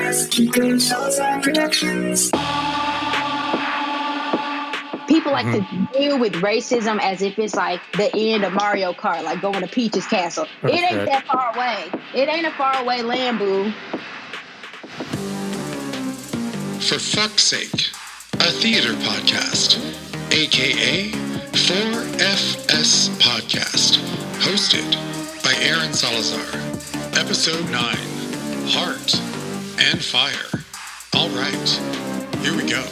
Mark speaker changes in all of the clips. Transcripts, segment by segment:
Speaker 1: podcast. Keep Aaron Salazar Productions.
Speaker 2: People like to deal with racism as if it's like the end of Mario Kart, like going to Peach's castle. It ain't that far away. It ain't a far away land, boo.
Speaker 3: For Fuck's Sake, a theater podcast, aka 4FS Podcast, hosted by Aaron Salazar. Episode 9, Heart and Fire. All right, here we go.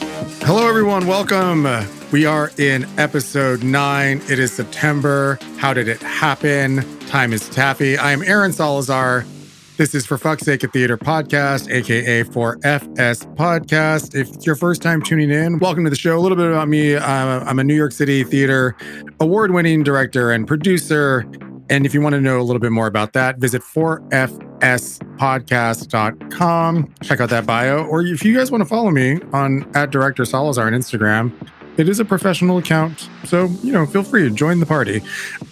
Speaker 4: Hello, everyone. Welcome. We are in episode 9. It is September. How did it happen? Time is taffy. I am Aaron Salazar. This is For Fuck's Sake, a theater podcast, aka 4FS Podcast. If it's your first time tuning in, welcome to the show. A little bit about me. I'm a New York City theater award-winning director and producer. And if you want to know a little bit more about that, visit 4fspodcast.com. Check out that bio. Or if you guys want to follow me on @DirectorSalazar on Instagram, it is a professional account. So, feel free to join the party.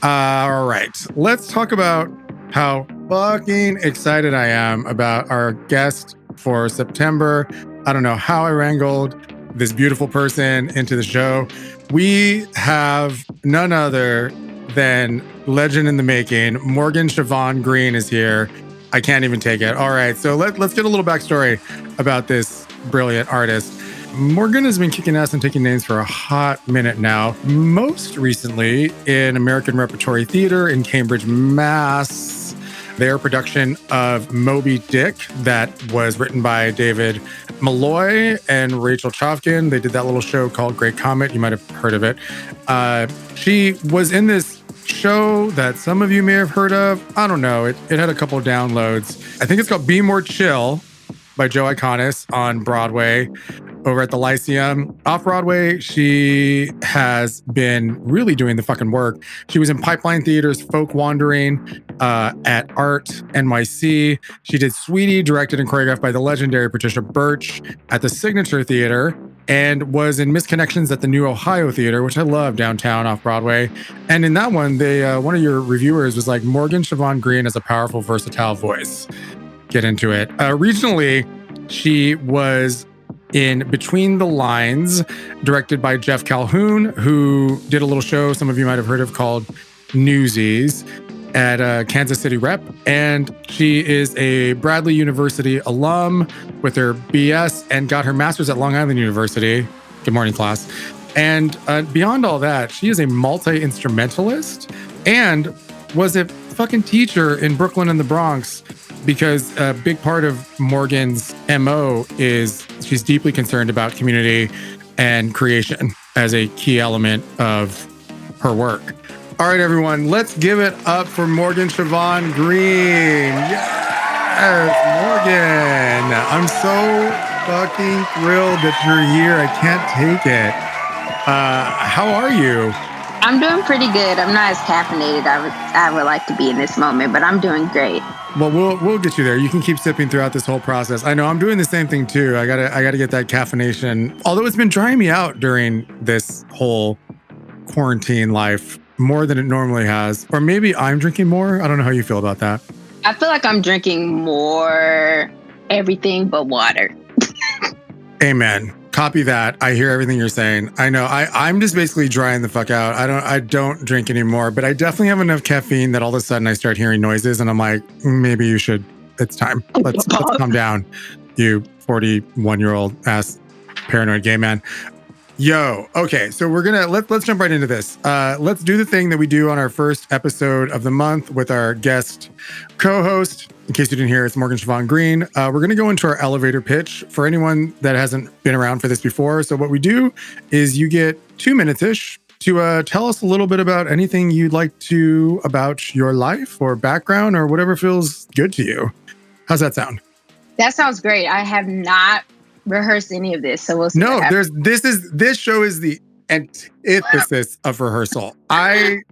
Speaker 4: All right. Let's talk about how fucking excited I am about our guest for September. I don't know how I wrangled this beautiful person into the show. We have none other than legend in the making. Morgan Siobhan Green is here. I can't even take it. All right, so let's get a little backstory about this brilliant artist. Morgan has been kicking ass and taking names for a hot minute now. Most recently in American Repertory Theater in Cambridge, Mass. Their production of Moby Dick that was written by David Malloy and Rachel Chavkin. They did that little show called Great Comet. You might have heard of it. She was in this show that some of you may have heard of. I don't know. It had a couple of downloads. I think it's called Be More Chill by Joe Iconis on Broadway over at the Lyceum. Off Broadway, she has been really doing the fucking work. She was in Pipeline Theater's Folk Wandering at Art NYC. She did Sweetie, directed and choreographed by the legendary Patricia Birch at the Signature Theater, and was in Misconnections at the New Ohio Theater, which I love, downtown off Broadway. And in that one, one of your reviewers was like, Morgan Siobhan Green has a powerful, versatile voice. Get into it. Regionally, she was in Between the Lines, directed by Jeff Calhoun, who did a little show some of you might have heard of called Newsies at Kansas City Rep. And she is a Bradley University alum with her BS and got her master's at Long Island University. Good morning, class. And beyond all that, she is a multi-instrumentalist and was a fucking teacher in Brooklyn and the Bronx, because a big part of Morgan's MO is she's deeply concerned about community and creation as a key element of her work. All right, everyone, let's give it up for Morgan Siobhan Green. Yes, Morgan. I'm so fucking thrilled that you're here. I can't take it. How are you?
Speaker 2: I'm doing pretty good. I'm not as caffeinated I would like to be in this moment, but I'm doing great.
Speaker 4: Well, we'll get you there. You can keep sipping throughout this whole process. I know I'm doing the same thing too. I gotta get that caffeination. Although it's been drying me out during this whole quarantine life more than it normally has. Or maybe I'm drinking more. I don't know how you feel about that.
Speaker 2: I feel like I'm drinking more everything but water.
Speaker 4: Amen. Copy that. I hear everything you're saying. I know. I'm just basically drying the fuck out. I don't drink anymore, but I definitely have enough caffeine that all of a sudden I start hearing noises and I'm like, maybe you should. It's time. Let's calm down, you 41-year-old ass paranoid gay man. Yo, okay, so we're gonna let's jump right into this. Let's do the thing that we do on our first episode of the month with our guest co-host. In case you didn't hear, it's Morgan Siobhan Green. We're gonna go into our elevator pitch for anyone that hasn't been around for this before. So what we do is you get 2 minutes-ish to tell us a little bit about anything you'd like to about your life or background or whatever feels good to you. How's that sound?
Speaker 2: That sounds great. I have not rehearsed any of this, so we'll see.
Speaker 4: No, this show is the antithesis of rehearsal. It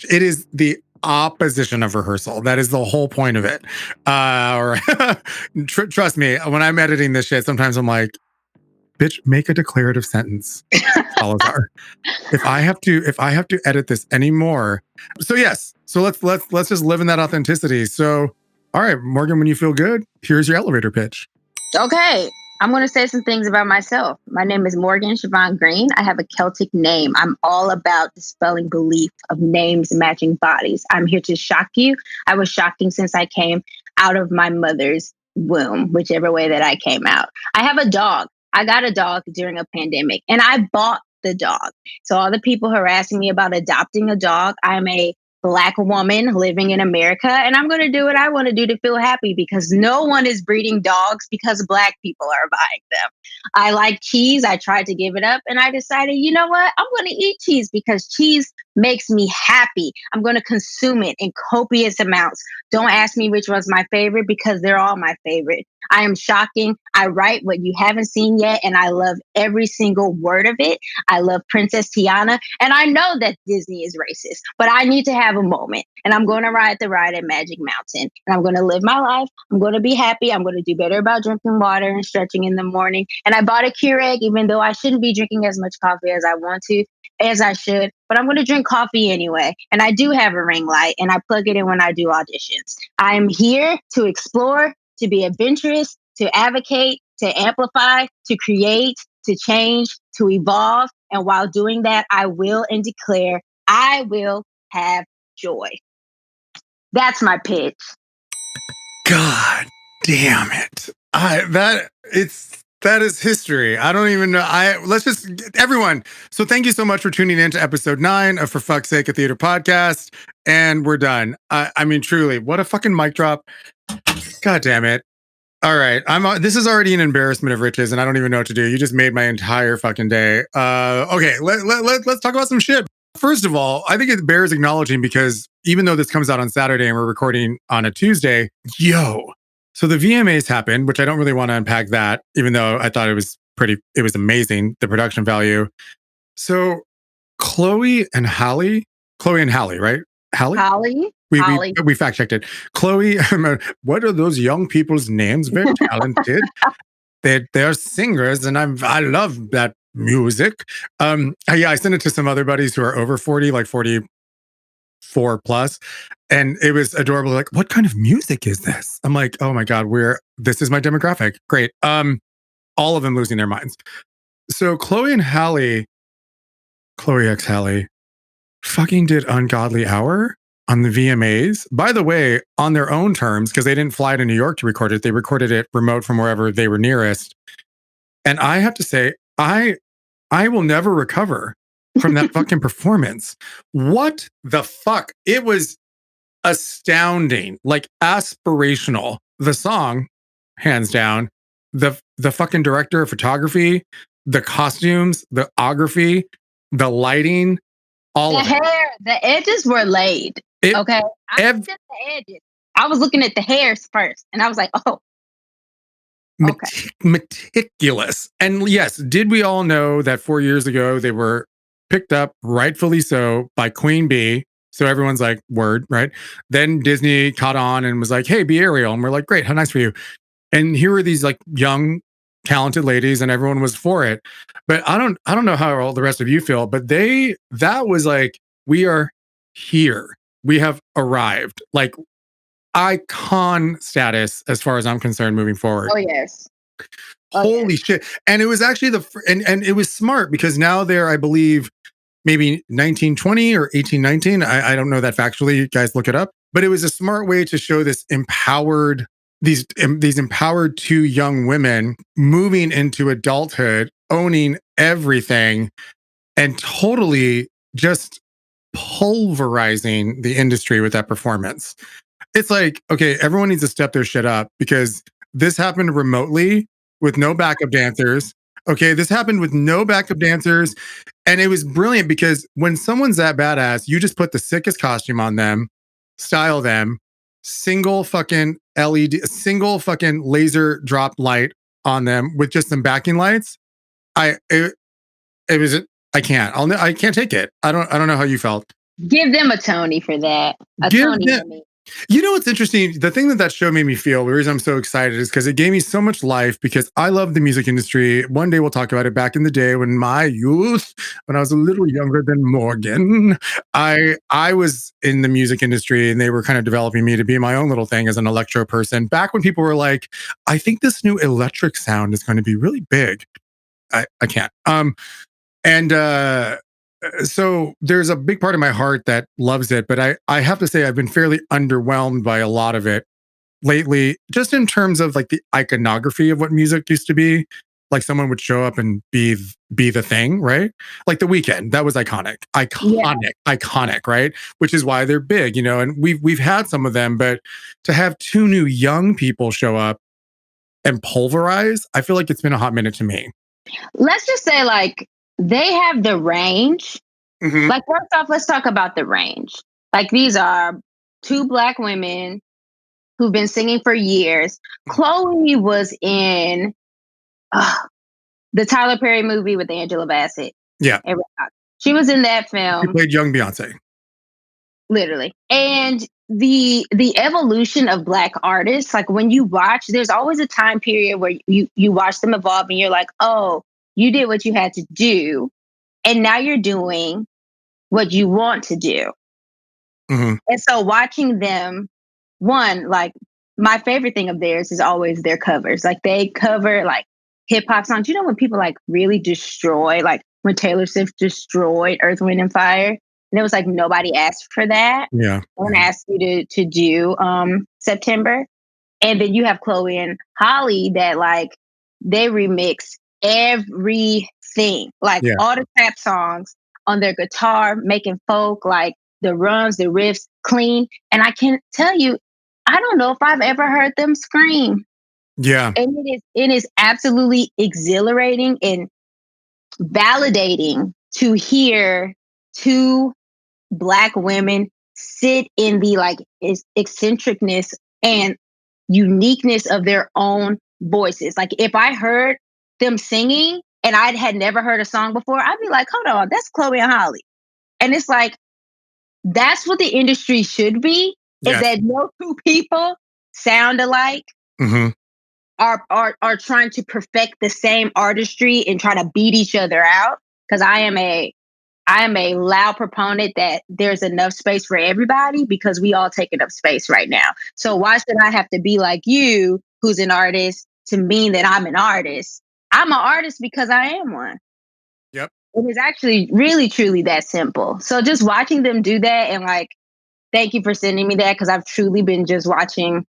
Speaker 4: is the opposition of rehearsal. That is the whole point of it. Trust me, when I'm editing this shit, sometimes I'm like, bitch, make a declarative sentence, Salazar. if I have to edit this anymore. So yes. So let's just live in that authenticity. So, all right, Morgan, when you feel good, here's your elevator pitch.
Speaker 2: Okay, I'm going to say some things about myself. My name is Morgan Siobhan Green. I have a Celtic name. I'm all about dispelling belief of names matching bodies. I'm here to shock you. I was shocking since I came out of my mother's womb, whichever way that I came out. I have a dog. I got a dog during a pandemic and I bought the dog. So all the people harassing me about adopting a dog, I'm a Black woman living in America, and I'm going to do what I want to do to feel happy because no one is breeding dogs because Black people are buying them. I like cheese. I tried to give it up, and I decided, you know what? I'm going to eat cheese because cheese makes me happy. I'm going to consume it in copious amounts. Don't ask me which one's my favorite because they're all my favorite. I am shocking. I write what you haven't seen yet, and I love every single word of it. I love Princess Tiana, and I know that Disney is racist, but I need to have a moment, and I'm going to ride the ride at Magic Mountain, and I'm going to live my life. I'm going to be happy. I'm going to do better about drinking water and stretching in the morning. And I bought a Keurig, even though I shouldn't be drinking as much coffee as I want to, as I should, but I'm going to drink coffee anyway. And I do have a ring light, and I plug it in when I do auditions. I'm here to explore, to be adventurous, to advocate, to amplify, to create, to change, to evolve. And while doing that, I will and declare I will have joy. That's my pitch.
Speaker 4: God damn it. That is history. I don't even know. Let's just everyone. So thank you so much for tuning in to episode 9 of For Fuck's Sake, a Theater Podcast. And we're done. I mean, truly, what a fucking mic drop. God damn it. All right. This is already an embarrassment of riches, and I don't even know what to do. You just made my entire fucking day. Okay, let's talk about some shit. First of all, I think it bears acknowledging because even though this comes out on Saturday and we're recording on a Tuesday, so the VMAs happened, which I don't really want to unpack that, even though I thought it was amazing, the production value. So Chloe and Halle, right?
Speaker 2: Halle?
Speaker 4: We fact checked it. Chloe, what are those young people's names? Very talented. They're singers, and I love that music. I sent it to some other buddies who are over 40, like 44 plus, and it was adorable. Like, what kind of music is this? I'm like, oh my god, this is my demographic. Great. All of them losing their minds. So Chloe and Halle, Chloe x Halle, fucking did Ungodly Hour on the VMAs. By the way, on their own terms, because they didn't fly to New York to record it. They recorded it remote from wherever they were nearest. And I have to say, I will never recover from that fucking performance. What the fuck? It was astounding, like aspirational. The song, hands down. The fucking director of photography, the costumes, the ography, the lighting, all of it.
Speaker 2: Hair, the edges were laid. Okay. I looked at the edges. I was looking at the hairs first, and I was like, oh. Okay.
Speaker 4: Meticulous. And yes, did we all know that 4 years ago they were picked up, rightfully so, by Queen Bee? So everyone's like, word, right? Then Disney caught on and was like, hey, be Ariel. And we're like, great, how nice for you. And here were these like young, talented ladies, and everyone was for it. But I don't know how all the rest of you feel, but that was like, we are here. We have arrived. Like icon status as far as I'm concerned moving forward.
Speaker 2: Oh, yes.
Speaker 4: Holy shit. And it was actually and it was smart because now they're, I believe, maybe 1920 or 1819. I don't know that factually. You guys look it up. But it was a smart way to show this empowered, these empowered 2 young women moving into adulthood, owning everything, and totally just pulverizing the industry with that performance. It's like, okay, everyone needs to step their shit up because this happened remotely with no backup dancers. Okay, this happened with no backup dancers. And it was brilliant because when someone's that badass, you just put the sickest costume on them, style them, single fucking single fucking laser drop light on them with just some backing lights. I can't take it. I don't know how you felt.
Speaker 2: Give them a Tony for that. Tony for me.
Speaker 4: You know what's interesting? The thing that show made me feel, the reason I'm so excited is because it gave me so much life because I love the music industry. One day we'll talk about it. Back in the day when my youth, when I was a little younger than Morgan, I was in the music industry and they were kind of developing me to be my own little thing as an electro person. Back when people were like, I think this new electric sound is going to be really big. I can't. And so there's a big part of my heart that loves it, but I have to say I've been fairly underwhelmed by a lot of it lately, just in terms of like the iconography of what music used to be. Like someone would show up and be the thing, right? Like The Weeknd, that was iconic,
Speaker 2: Yeah.
Speaker 4: iconic, right? Which is why they're big, you know. And we've had some of them, but to have two new young people show up and pulverize, I feel like it's been a hot minute to me.
Speaker 2: Let's just say, like, they have the range.
Speaker 4: Mhm.
Speaker 2: Like, first off, let's talk about the range. Like, these are two Black women who've been singing for years. Chloe was in the Tyler Perry movie with Angela Bassett.
Speaker 4: Yeah,
Speaker 2: She was in that
Speaker 4: she
Speaker 2: film,
Speaker 4: played young Beyonce.
Speaker 2: literally. And the evolution of Black artists, like when you watch, there's always a time period where you watch them evolve and you're like, oh, you did what you had to do. And now you're doing what you want to do.
Speaker 4: Mhm.
Speaker 2: And so watching them, one, like my favorite thing of theirs is always their covers. Like they cover like hip hop songs. You know, when people like really destroy, like when Taylor Swift destroyed Earth, Wind and Fire, and it was like nobody asked for that.
Speaker 4: Yeah.
Speaker 2: No one asked you to do September. And then you have Chloe and Halle that like they remix everything, like
Speaker 4: Yeah.
Speaker 2: all the trap songs on their guitar, making folk like the runs, the riffs clean. And I can tell you, I don't know if I've ever heard them scream.
Speaker 4: Yeah.
Speaker 2: And it is absolutely exhilarating and validating to hear two Black women sit in the like eccentricness and uniqueness of their own voices. Like if I heard them singing and I had never heard a song before, I'd be like, hold on, that's Chloe and Halle. And it's like, that's what the industry should be, is
Speaker 4: Yes.
Speaker 2: that no two people sound alike,
Speaker 4: Mhm.
Speaker 2: are trying to perfect the same artistry and try to beat each other out. Because I am a loud proponent that there's enough space for everybody because we all take enough space right now. So why should I have to be like you, who's an artist, to mean that I'm an artist? I'm an artist because I am one.
Speaker 4: Yep.
Speaker 2: It is actually really, truly that simple. So just watching them do that and like, thank you for sending me that because I've truly been just watching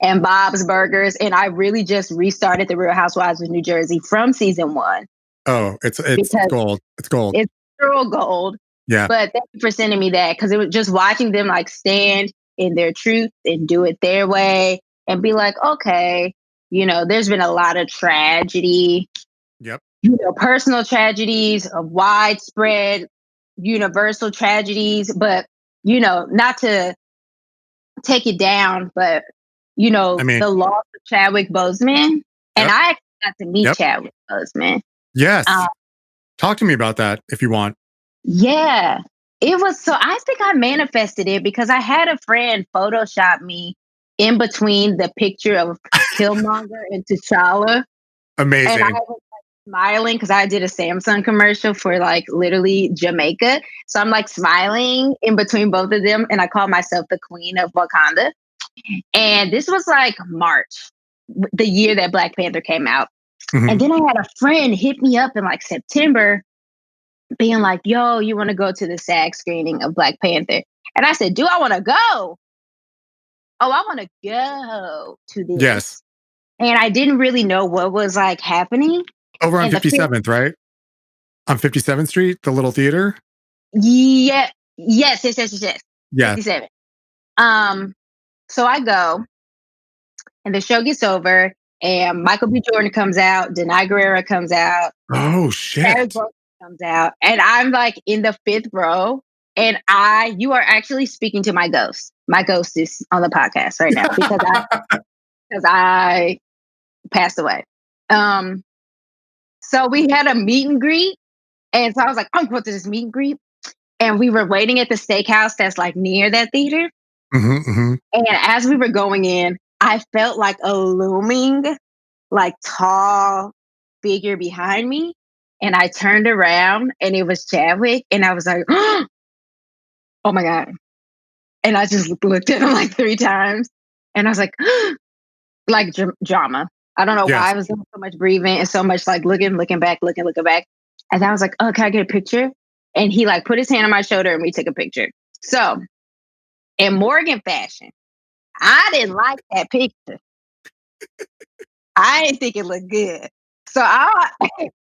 Speaker 2: and Bob's Burgers, and I really just restarted The Real Housewives of New Jersey from season 1
Speaker 4: Oh, it's
Speaker 2: because
Speaker 4: gold. It's gold.
Speaker 2: it's real gold.
Speaker 4: Yeah.
Speaker 2: But thank you for sending me that because it was just watching them like stand in their truth and do it their way and be like, okay, there's been a lot of tragedy,
Speaker 4: Yep.
Speaker 2: personal tragedies, of widespread universal tragedies, but not to take it down, but
Speaker 4: I mean,
Speaker 2: the loss of Chadwick Boseman, and
Speaker 4: Yep.
Speaker 2: I actually got to meet
Speaker 4: Yep.
Speaker 2: Chadwick Boseman.
Speaker 4: yes.
Speaker 2: Um,
Speaker 4: Talk to me about that if you want.
Speaker 2: Yeah, it was so. I think I manifested it because I had a friend Photoshop me in between the picture of Killmonger and T'Challa,
Speaker 4: Amazing.
Speaker 2: and I was like smiling because I did a Samsung commercial for like literally Jamaica. So I'm like smiling in between both of them, and I called myself the Queen of Wakanda. And this was like March, the year that Black Panther came out.
Speaker 4: Mhm.
Speaker 2: And then I had a friend hit me up in like September, being like, yo, you want to go to the SAG screening of Black Panther? And I said, do I want to go? Oh, I want to go to this.
Speaker 4: Yes.
Speaker 2: And I didn't really know what was like happening.
Speaker 4: Over on
Speaker 2: And the
Speaker 4: 57th, right? On 57th Street, the little theater?
Speaker 2: Yeah. Yes.
Speaker 4: Yeah.
Speaker 2: 57. So I go and the show gets over and Michael B. Jordan comes out, Denai Guerrera comes out,
Speaker 4: Oh,
Speaker 2: Chadwick
Speaker 4: shit.
Speaker 2: Boseman comes out, and I'm like in the 5th row. And you are actually speaking to my ghost. My ghost is on the podcast right now because I passed away. So we had a meet and greet, and so I was like, I'm going to this meet and greet. And we were waiting at the steakhouse that's like near that theater.
Speaker 4: Mm-hmm.
Speaker 2: And as we were going in, I felt like a looming, like tall figure behind me. And I turned around and it was Chadwick. And I was like, oh my God. And I just looked at him like 3 times. And I was like, like drama. I don't know why
Speaker 4: Yes.
Speaker 2: I was doing so much breathing and so much like looking back. And I was like, oh, can I get a picture? And he like put his hand on my shoulder and we took a picture. So in Morgan fashion, I didn't like that picture. I didn't think it looked good. So I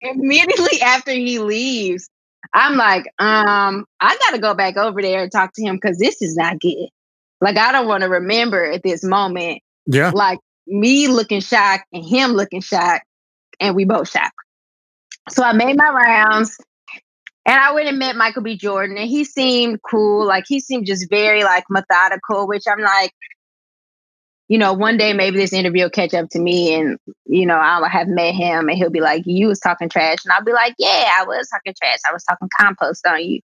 Speaker 2: immediately after he leaves, I'm like, I gotta go back over there and talk to him because this is not good. Like, I don't want to remember at this moment,
Speaker 4: Yeah.
Speaker 2: like me looking shocked and him looking shocked, and we both shocked. So I made my rounds and I went and met Michael B. Jordan, and he seemed cool. Like, he seemed just very like methodical, which I'm like, one day maybe this interview will catch up to me and, I'll have met him and he'll be like, you was talking trash. And I'll be like, yeah, I was talking trash. I was talking compost on you.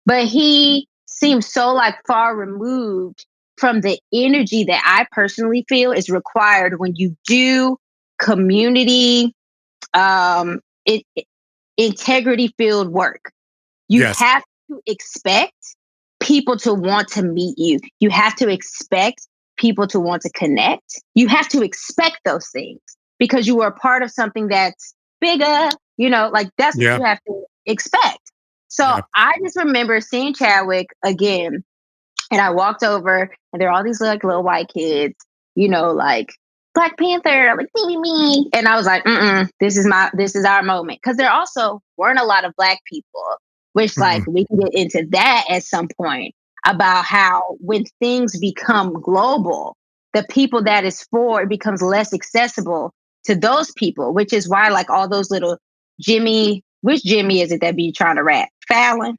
Speaker 2: But he seems so like far removed from the energy that I personally feel is required when you do community, integrity filled work. You
Speaker 4: Yes.
Speaker 2: have to expect people to want to meet you. You have to expect people to want to connect. You have to expect those things because you are a part of something that's bigger, like that's what
Speaker 4: Yeah.
Speaker 2: you have to expect. So
Speaker 4: Yeah.
Speaker 2: I just remember seeing Chadwick again, and I walked over and there are all these like little white kids, like Black Panther, like me. And I was like, this is our moment. Cause there also weren't a lot of Black people, which like we can get into that at some point about how when things become global, the people that is for it becomes less accessible to those people, which is why like all those little which Jimmy is it that be trying to rap? Fallon?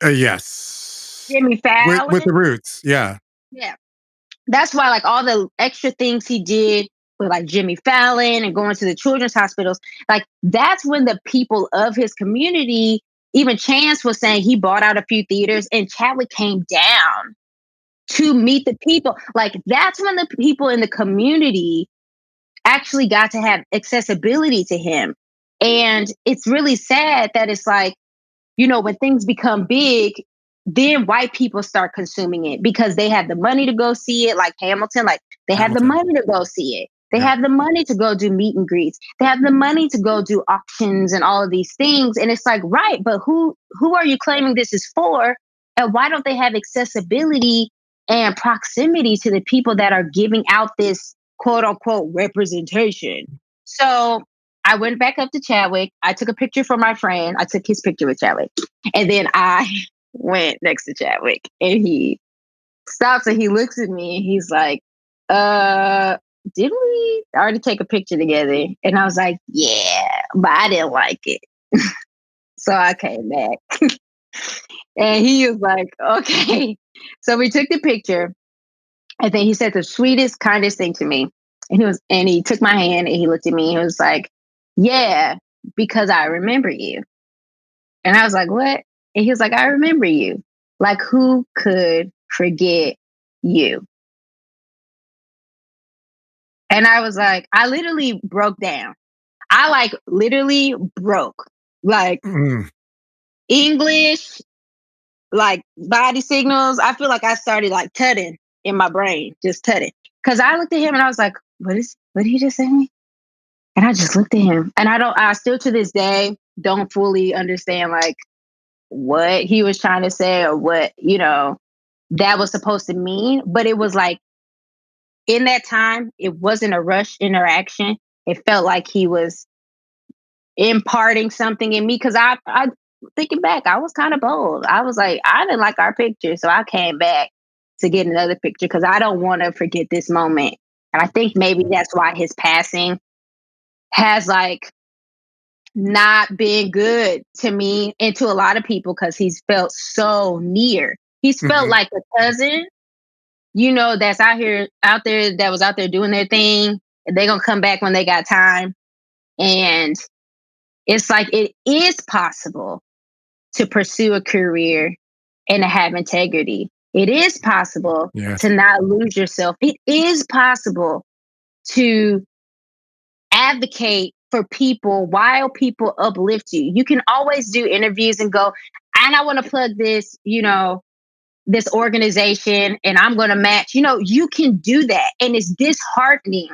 Speaker 4: Yes.
Speaker 2: Jimmy Fallon?
Speaker 4: With the roots. Yeah.
Speaker 2: Yeah. That's why like all the extra things he did with like Jimmy Fallon and going to the children's hospitals, like that's when the people of his community, even Chance was saying he bought out a few theaters and Chadwick came down to meet the people. Like that's when the people in the community actually got to have accessibility to him. And it's really sad that it's like, when things become big, then white people start consuming it because they have the money to go see it, like Hamilton. Like they have the money to go see it. They have the money to go do meet and greets. They have the money to go do auctions and all of these things. And it's like, right, but who are you claiming this is for? And why don't they have accessibility and proximity to the people that are giving out this quote unquote representation? So I went back up to Chadwick. I took a picture for my friend. I took his picture with Chadwick. And then I went next to Chadwick and he stops and he looks at me and he's like, didn't we already take a picture together? And I was like, yeah, but I didn't like it. So I came back. And he was like, okay. So we took the picture. And then he said the sweetest, kindest thing to me. And he took my hand and he looked at me and he was like, yeah, because I remember you. And I was like, what? And he was like, I remember you. Like, who could forget you? And I was like, I literally broke down. I like literally broke. Like English, like body signals. I feel like I started like tutting in my brain, just tutting. Cause I looked at him and I was like, what did he just say to me? And I just looked at him and I still to this day don't fully understand like what he was trying to say or what, that was supposed to mean. But it was like in that time, it wasn't a rush interaction. It felt like he was imparting something in me. Cause I thinking back, I was kind of bold. I was like, I didn't like our picture. So I came back to get another picture because I don't want to forget this moment. And I think maybe that's why his passing has like not been good to me and to a lot of people because he's felt so near. He's felt like a cousin, that's out there that was out there doing their thing. And they're gonna come back when they got time. And it's like it is possible to pursue a career and to have integrity. It is possible
Speaker 4: Yes.
Speaker 2: to not lose yourself. It is possible to advocate for people while people uplift you. You can always do interviews and go, and I want to plug this, this organization and I'm going to match. You can do that. And it's disheartening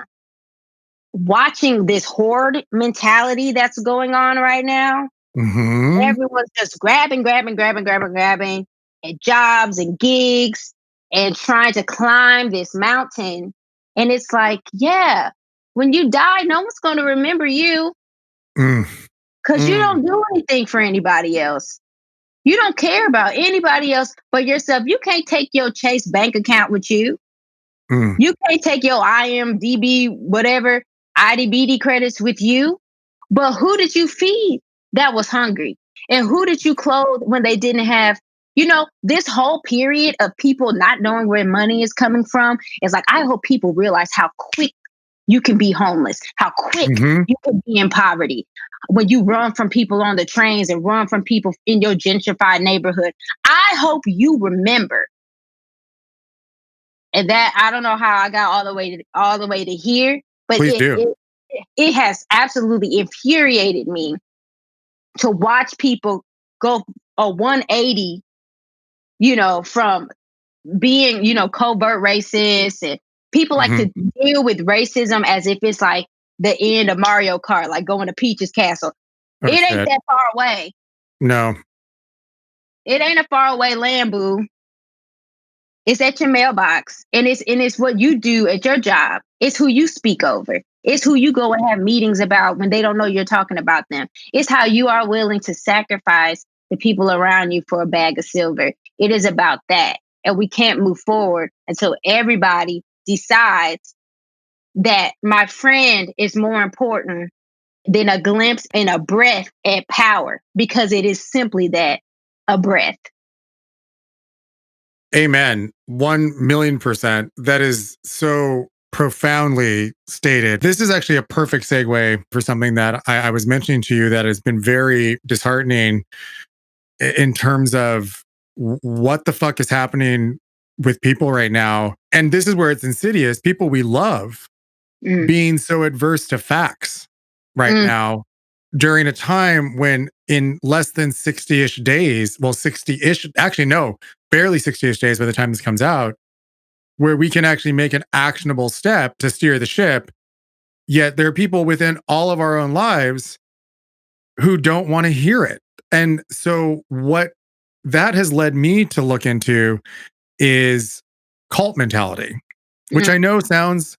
Speaker 2: watching this horde mentality that's going on right now.
Speaker 4: Mm-hmm.
Speaker 2: Everyone's just grabbing at jobs and gigs and trying to climb this mountain. And it's like, yeah, when you die, no one's going to remember you because you don't do anything for anybody else. You don't care about anybody else but yourself. You can't take your Chase bank account with you. You can't take your IMDb, whatever, IDBD credits with you. But who did you feed that was hungry? And who did you clothe when they didn't have, this whole period of people not knowing where money is coming from is like, I hope people realize how quick you can be homeless, how quick you can be in poverty when you run from people on the trains and run from people in your gentrified neighborhood. I hope you remember. And that, I don't know how I got all the way to here, but
Speaker 4: Please do.
Speaker 2: It has absolutely infuriated me to watch people go a 180, from being, covert racist, and people like to deal with racism as if it's like the end of Mario Kart, like going to Peach's castle. It ain't that far away.
Speaker 4: No.
Speaker 2: It ain't a far away land, boo. It's at your mailbox, and it's what you do at your job. It's who you speak over. It's who you go and have meetings about when they don't know you're talking about them. It's how you are willing to sacrifice the people around you for a bag of silver. It is about that. And we can't move forward until everybody decides that my friend is more important than a glimpse and a breath at power, because it is simply that, a breath.
Speaker 4: Amen. 1,000,000%. That is so profoundly stated. This is actually a perfect segue for something that I was mentioning to you that has been very disheartening in terms of what the fuck is happening with people right now. And this is where it's insidious. People we love being so adverse to facts right now during a time when in less than 60-ish days, well, 60-ish, actually, no, barely 60-ish days by the time this comes out, where we can actually make an actionable step to steer the ship. Yet there are people within all of our own lives who don't want to hear it. And so what that has led me to look into is cult mentality, which I know sounds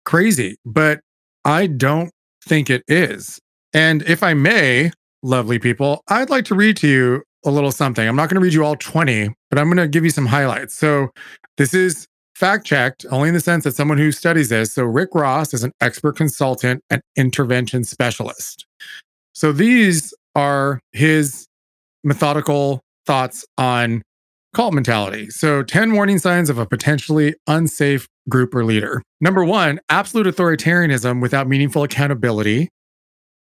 Speaker 4: crazy, but I don't think it is. And if I may, lovely people, I'd like to read to you a little something. I'm not going to read you all 20, but I'm going to give you some highlights. So this is fact checked only in the sense that someone who studies this. So Rick Ross is an expert consultant and intervention specialist. So these are his methodical thoughts on cult mentality. So 10 warning signs of a potentially unsafe group or leader. Number 1, absolute authoritarianism without meaningful accountability.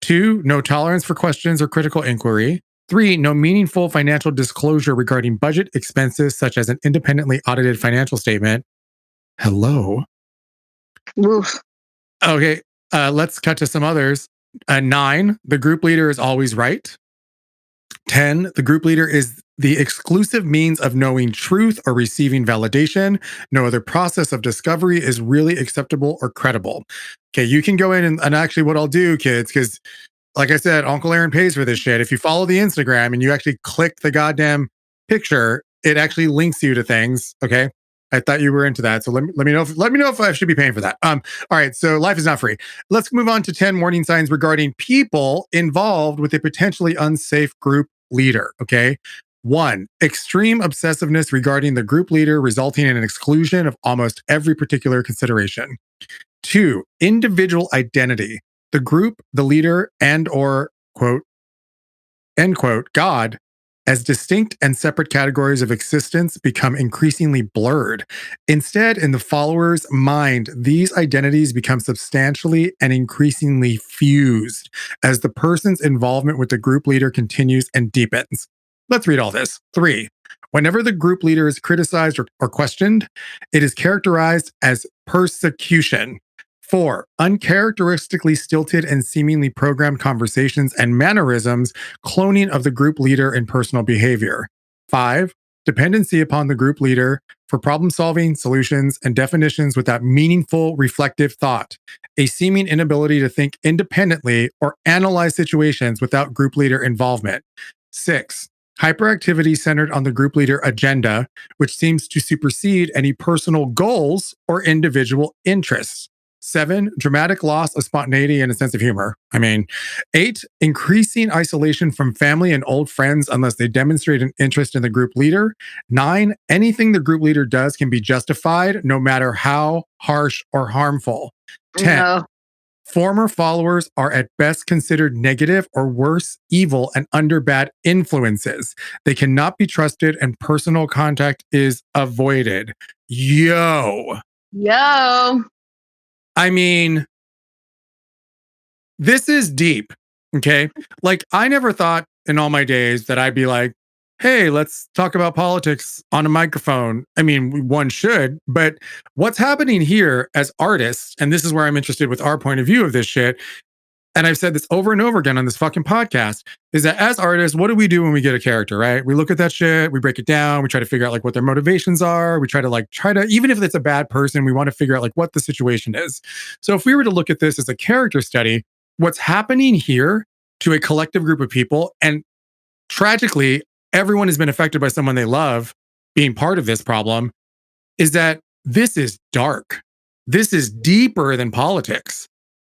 Speaker 4: 2, no tolerance for questions or critical inquiry. 3, no meaningful financial disclosure regarding budget expenses, such as an independently audited financial statement. Hello.
Speaker 2: Oof.
Speaker 4: Okay, let's cut to some others. 9, the group leader is always right. 10, the group leader is the exclusive means of knowing truth or receiving validation. No other process of discovery is really acceptable or credible. Okay, you can go in and actually what I'll do, kids, because like I said, Uncle Aaron pays for this shit. If you follow the Instagram and you actually click the goddamn picture, it actually links you to things. Okay. I thought you were into that. So let me know if I should be paying for that. All right. So life is not free. Let's move on to 10 warning signs regarding people involved with a potentially unsafe group leader. Okay. 1, extreme obsessiveness regarding the group leader, resulting in an exclusion of almost every particular consideration. 2, individual identity. The group, the leader, and or quote, end quote, God, as distinct and separate categories of existence become increasingly blurred. Instead, in the follower's mind, these identities become substantially and increasingly fused as the person's involvement with the group leader continues and deepens. Let's read all this. 3, Whenever the group leader is criticized or questioned, it is characterized as persecution. 4, uncharacteristically stilted and seemingly programmed conversations and mannerisms, cloning of the group leader in personal behavior. 5, dependency upon the group leader for problem solving, solutions, and definitions without meaningful, reflective thought. A seeming inability to think independently or analyze situations without group leader involvement. 6, hyperactivity centered on the group leader agenda, which seems to supersede any personal goals or individual interests. 7, dramatic loss of spontaneity and a sense of humor. 8, increasing isolation from family and old friends unless they demonstrate an interest in the group leader. 9, anything the group leader does can be justified, no matter how harsh or harmful. 10,
Speaker 2: No.
Speaker 4: former followers are at best considered negative or worse, evil, and under bad influences. They cannot be trusted and personal contact is avoided. Yo. This is deep. Okay. Like, I never thought in all my days that I'd be like, hey, let's talk about politics on a microphone. One should, but what's happening here as artists, and this is where I'm interested with our point of view of this shit, and I've said this over and over again on this fucking podcast, is that as artists, what do we do when we get a character, right? We look at that shit, we break it down, we try to figure out like what their motivations are. We try to, even if it's a bad person, we want to figure out like what the situation is. So if we were to look at this as a character study, what's happening here to a collective group of people, and tragically, everyone has been affected by someone they love being part of this problem, is that this is dark. This is deeper than politics.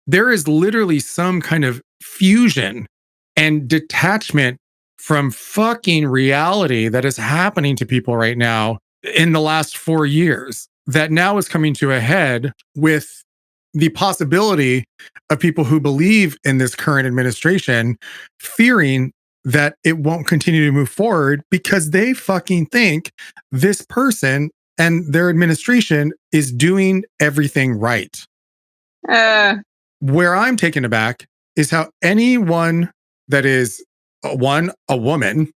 Speaker 4: There is literally some kind of fusion and detachment from fucking reality that is happening to people right now in the last 4 years that now is coming to a head with the possibility of people who believe in this current administration fearing that it won't continue to move forward because they fucking think this person and their administration is doing everything right. Where I'm taken aback is how anyone that is a woman,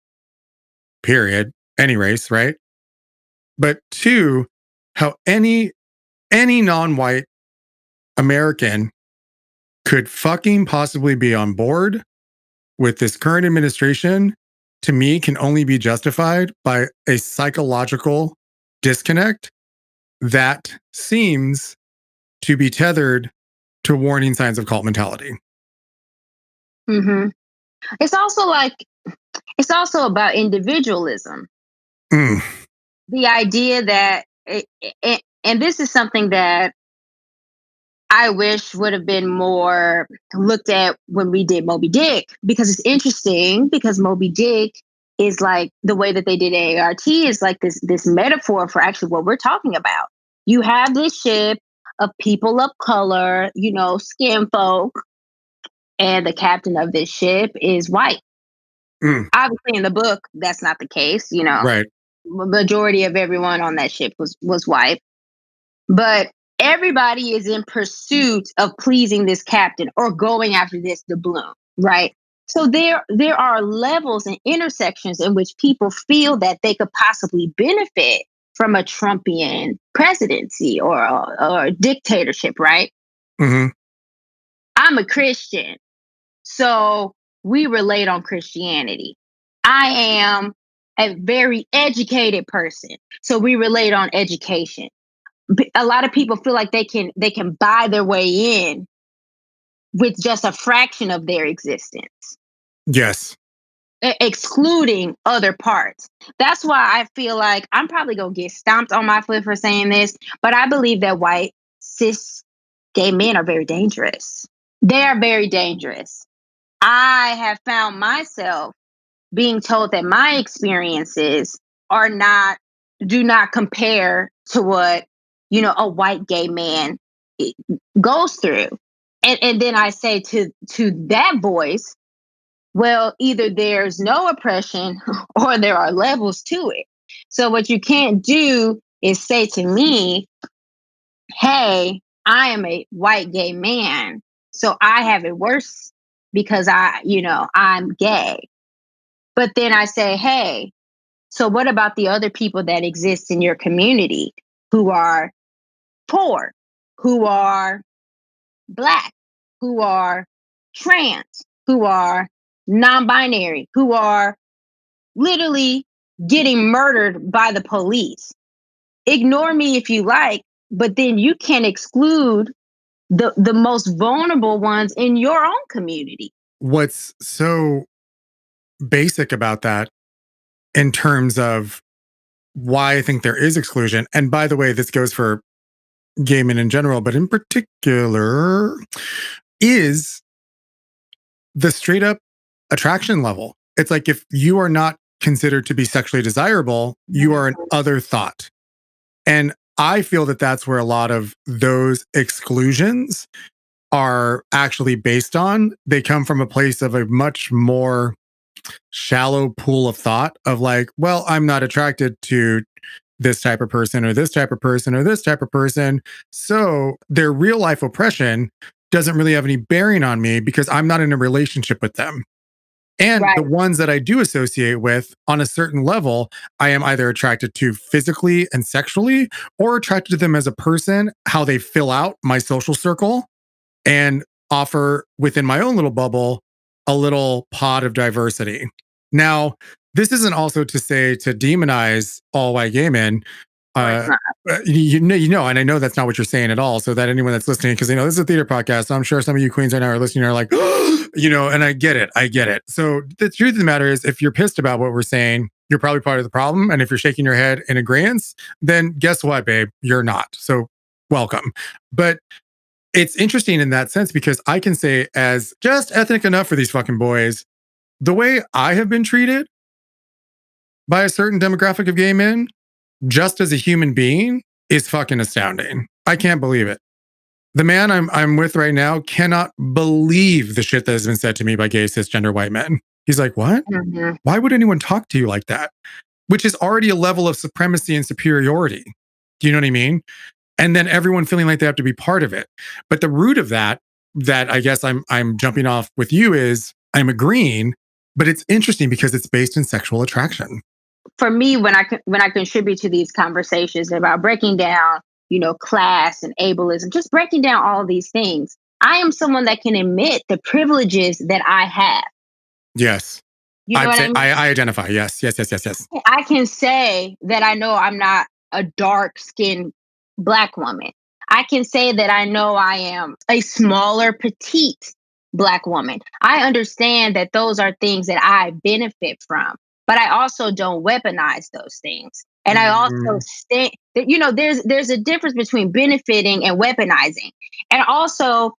Speaker 4: period, any race, right? But 2, how any non-white American could fucking possibly be on board with this current administration, to me, can only be justified by a psychological disconnect that seems to be tethered to warning signs of cult mentality.
Speaker 2: Mm-hmm. It's also about individualism. The idea that, and this is something that I wish would have been more looked at when we did Moby Dick, because it's interesting, because Moby Dick is like, the way that they did A.R.T is like this metaphor for actually what we're talking about. You have this ship of people of color, skin folk, and the captain of this ship is white. Obviously, in the book, that's not the case.
Speaker 4: Right.
Speaker 2: Majority of everyone on that ship was white, but everybody is in pursuit of pleasing this captain or going after this doubloon, right? So there are levels and intersections in which people feel that they could possibly benefit from a Trumpian presidency or a dictatorship, right?
Speaker 4: Mm-hmm.
Speaker 2: I'm a Christian, so we relate on Christianity. I am a very educated person, so we relate on education. A lot of people feel like they can buy their way in with just a fraction of their existence.
Speaker 4: Yes.
Speaker 2: Excluding other parts. That's why I feel like I'm probably going to get stomped on my foot for saying this, but I believe that white, cis, gay men are very dangerous. They are very dangerous. I have found myself being told that my experiences do not compare to what, a white gay man goes through. And then I say to that voice, well, either there's no oppression or there are levels to it. So what you can't do is say to me, hey, I am a white gay man, so I have it worse because I'm gay. But then I say, hey, So what about the other people that exist in your community who are poor, who are Black, who are trans, who are non-binary, who are literally getting murdered by the police? Ignore me if you like, but then you can exclude the most vulnerable ones in your own community.
Speaker 4: What's so basic about that in terms of why I think there is exclusion, and by the way, this goes for gay men in general, but in particular, is the straight up attraction level. It's like if you are not considered to be sexually desirable, you are an other thought. And I feel that that's where a lot of those exclusions are actually based on. They come from a place of a much more shallow pool of thought of like, well, I'm not attracted to this type of person or this type of person or this type of person. So their real life oppression doesn't really have any bearing on me because I'm not in a relationship with them. And
Speaker 2: Right.
Speaker 4: the ones that I do associate with on a certain level, I am either attracted to physically and sexually or attracted to them as a person, how they fill out my social circle and offer within my own little bubble a little pod of diversity. Now, this isn't also to say to demonize all white gay men. You know, and I know that's not what you're saying at all. So that anyone that's listening, because this is a theater podcast, so I'm sure some of you queens right now are listening are like, and I get it. So the truth of the matter is, if you're pissed about what we're saying, you're probably part of the problem. And if you're shaking your head in agreement, then guess what, babe? You're not. So welcome. But it's interesting in that sense because I can say, as just ethnic enough for these fucking boys, the way I have been treated by a certain demographic of gay men, just as a human being, is fucking astounding. I can't believe it. The man I'm with right now cannot believe the shit that has been said to me by gay cisgender white men. He's like, what?
Speaker 2: Mm-hmm.
Speaker 4: Why would anyone talk to you like that? Which is already a level of supremacy and superiority. Do you know what I mean? And then everyone feeling like they have to be part of it. But the root of that I guess I'm jumping off with you is I'm agreeing, but it's interesting because it's based in sexual attraction.
Speaker 2: For me, when I contribute to these conversations about breaking down, class and ableism, just breaking down all these things, I am someone that can admit the privileges that I have.
Speaker 4: Yes.
Speaker 2: You know what I mean?
Speaker 4: I identify. Yes.
Speaker 2: I can say that I know I'm not a dark-skinned Black woman. I can say that I know I am a smaller, petite Black woman. I understand that those are things that I benefit from, but I also don't weaponize those things. And I also think that, there's a difference between benefiting and weaponizing. And also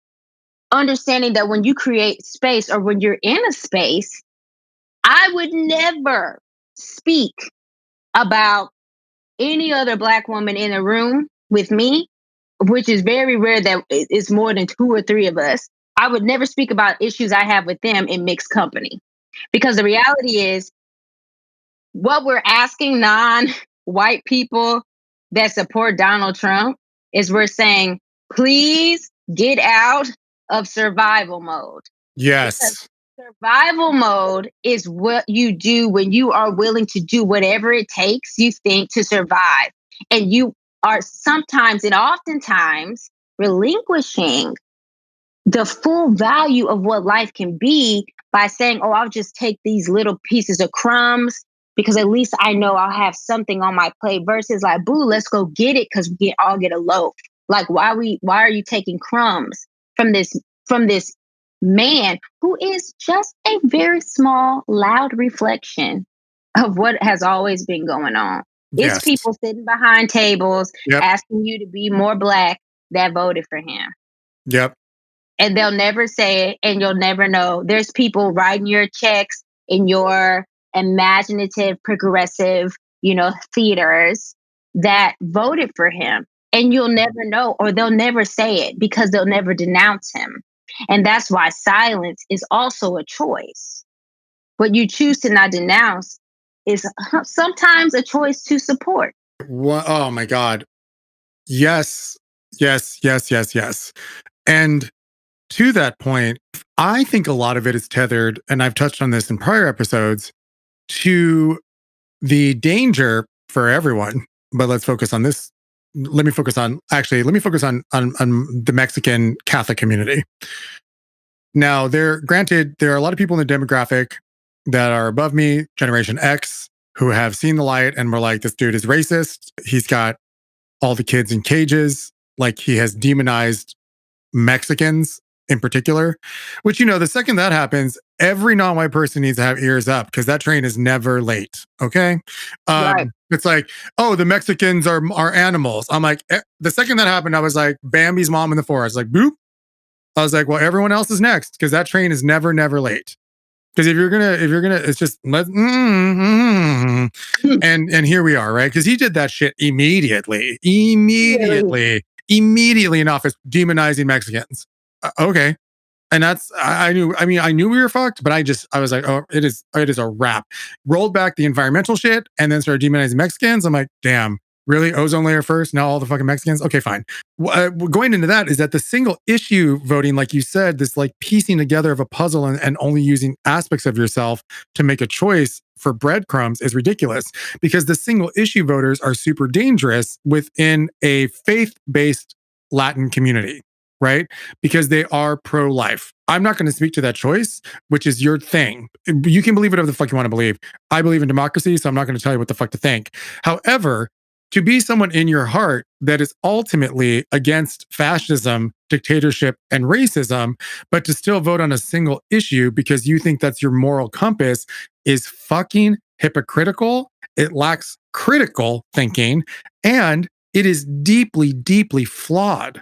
Speaker 2: understanding that when you create space or when you're in a space, I would never speak about any other Black woman in a room with me, which is very rare that it's more than 2 or 3 of us. I would never speak about issues I have with them in mixed company. Because the reality is, what we're asking non-white people that support Donald Trump is we're saying, please get out of survival mode.
Speaker 4: Yes.
Speaker 2: Because survival mode is what you do when you are willing to do whatever it takes, you think, to survive. And you are sometimes and oftentimes relinquishing the full value of what life can be by saying, oh, I'll just take these little pieces of crumbs because at least I know I'll have something on my plate, versus like, boo, let's go get it because we can all get a loaf. Like, why are you taking crumbs from this man who is just a very small, loud reflection of what has always been going on?
Speaker 4: Yes.
Speaker 2: It's people sitting behind tables asking you to be more Black that voted for him.
Speaker 4: Yep.
Speaker 2: And they'll never say it, and you'll never know. There's people writing your checks in your imaginative, progressive, theaters that voted for him. And you'll never know, or they'll never say it because they'll never denounce him. And that's why silence is also a choice. What you choose to not denounce is sometimes a choice to support.
Speaker 4: Oh my God. Yes. And to that point, I think a lot of it is tethered, and I've touched on this in prior episodes, to the danger for everyone, but let's focus on this. Let me focus on the Mexican Catholic community. Now, granted, there are a lot of people in the demographic that are above me, Generation X, who have seen the light and were like, this dude is racist. He's got all the kids in cages. Like, he has demonized Mexicans in particular, which, the second that happens, every non-white person needs to have ears up because that train is never late. Okay.
Speaker 2: Right.
Speaker 4: It's like, oh, the Mexicans are animals. I'm like, the second that happened, I was like, Bambi's mom in the forest, like, boop. I was like, well, everyone else is next because that train is never late. Because if you're gonna, it's just and here we are, right? Because he did that shit immediately in office, demonizing Mexicans. Okay, and that's I knew we were fucked, but I was like, oh, it is a wrap. Rolled back the environmental shit and then started demonizing Mexicans. I'm like, damn. Really? Ozone layer first? Now all the fucking Mexicans? Okay, fine. Going into that is that the single issue voting, like you said, this like piecing together of a puzzle and only using aspects of yourself to make a choice for breadcrumbs is ridiculous because the single issue voters are super dangerous within a faith-based Latin community, right? Because they are pro-life. I'm not going to speak to that choice, which is your thing. You can believe whatever the fuck you want to believe. I believe in democracy, so I'm not going to tell you what the fuck to think. However, to be someone in your heart that is ultimately against fascism, dictatorship, and racism, but to still vote on a single issue because you think that's your moral compass is fucking hypocritical. It lacks critical thinking, and it is deeply, deeply flawed.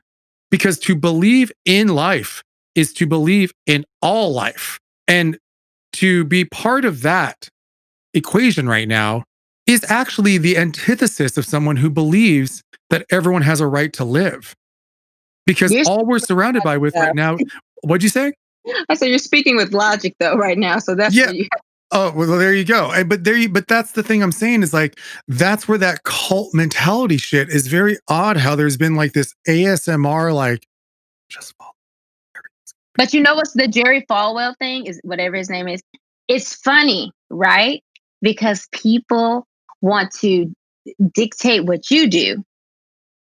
Speaker 4: Because to believe in life is to believe in all life. And to be part of that equation right now is actually the antithesis of someone who believes that everyone has a right to live. Because all we're surrounded by with right now, what'd you say?
Speaker 2: I said you're speaking with logic though right now, so that's
Speaker 4: yeah. Oh, well, there you go. But that's the thing I'm saying is like, that's where that cult mentality shit is very odd. How there's been like this ASMR, like, just follow.
Speaker 2: But you know what's the Jerry Falwell thing is, whatever his name is, it's funny, right? Because people want to dictate what you do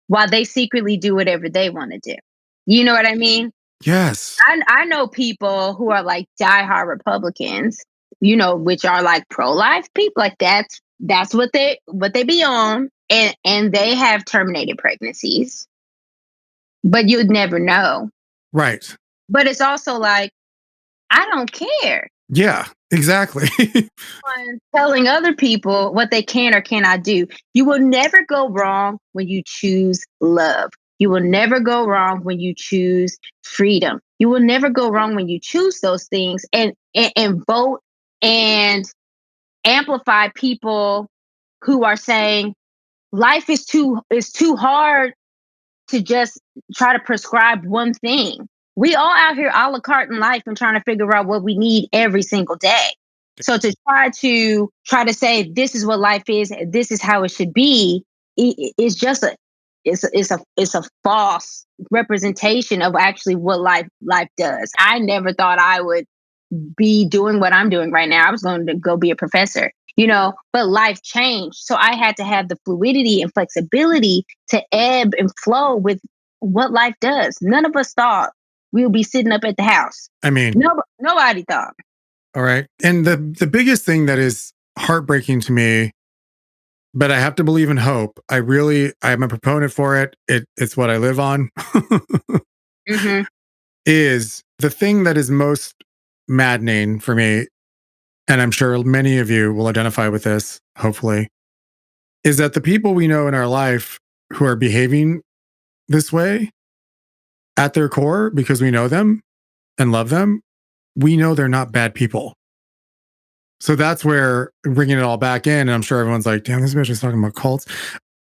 Speaker 2: while they secretly do whatever they want to do. You know what I mean?
Speaker 4: Yes.
Speaker 2: I know people who are like diehard Republicans, which are like pro-life people. Like that's what they be on, and they have terminated pregnancies, but you'd never know.
Speaker 4: Right.
Speaker 2: But it's also like, I don't care.
Speaker 4: Yeah, exactly.
Speaker 2: Telling other people what they can or cannot do. You will never go wrong when you choose love. You will never go wrong when you choose freedom. You will never go wrong when you choose those things and vote and amplify people who are saying life is too hard to just try to prescribe one thing. We all out here a la carte in life and trying to figure out what we need every single day. So to try to say this is what life is, this is how it should be, it's just it's a false representation of actually what life does. I never thought I would be doing what I'm doing right now. I was going to go be a professor, but life changed. So I had to have the fluidity and flexibility to ebb and flow with what life does. None of us thought we would be sitting up at the house.
Speaker 4: I mean,
Speaker 2: nobody thought.
Speaker 4: All right. And the biggest thing that is heartbreaking to me, but I have to believe in hope. I'm a proponent for it. It's what I live on.
Speaker 2: Mm-hmm.
Speaker 4: Is the thing that is most maddening for me, and I'm sure many of you will identify with this, hopefully, is that the people we know in our life who are behaving this way at their core, because we know them and love them, we know they're not bad people. So that's where bringing it all back in, and I'm sure everyone's like, damn, this bitch is talking about cults.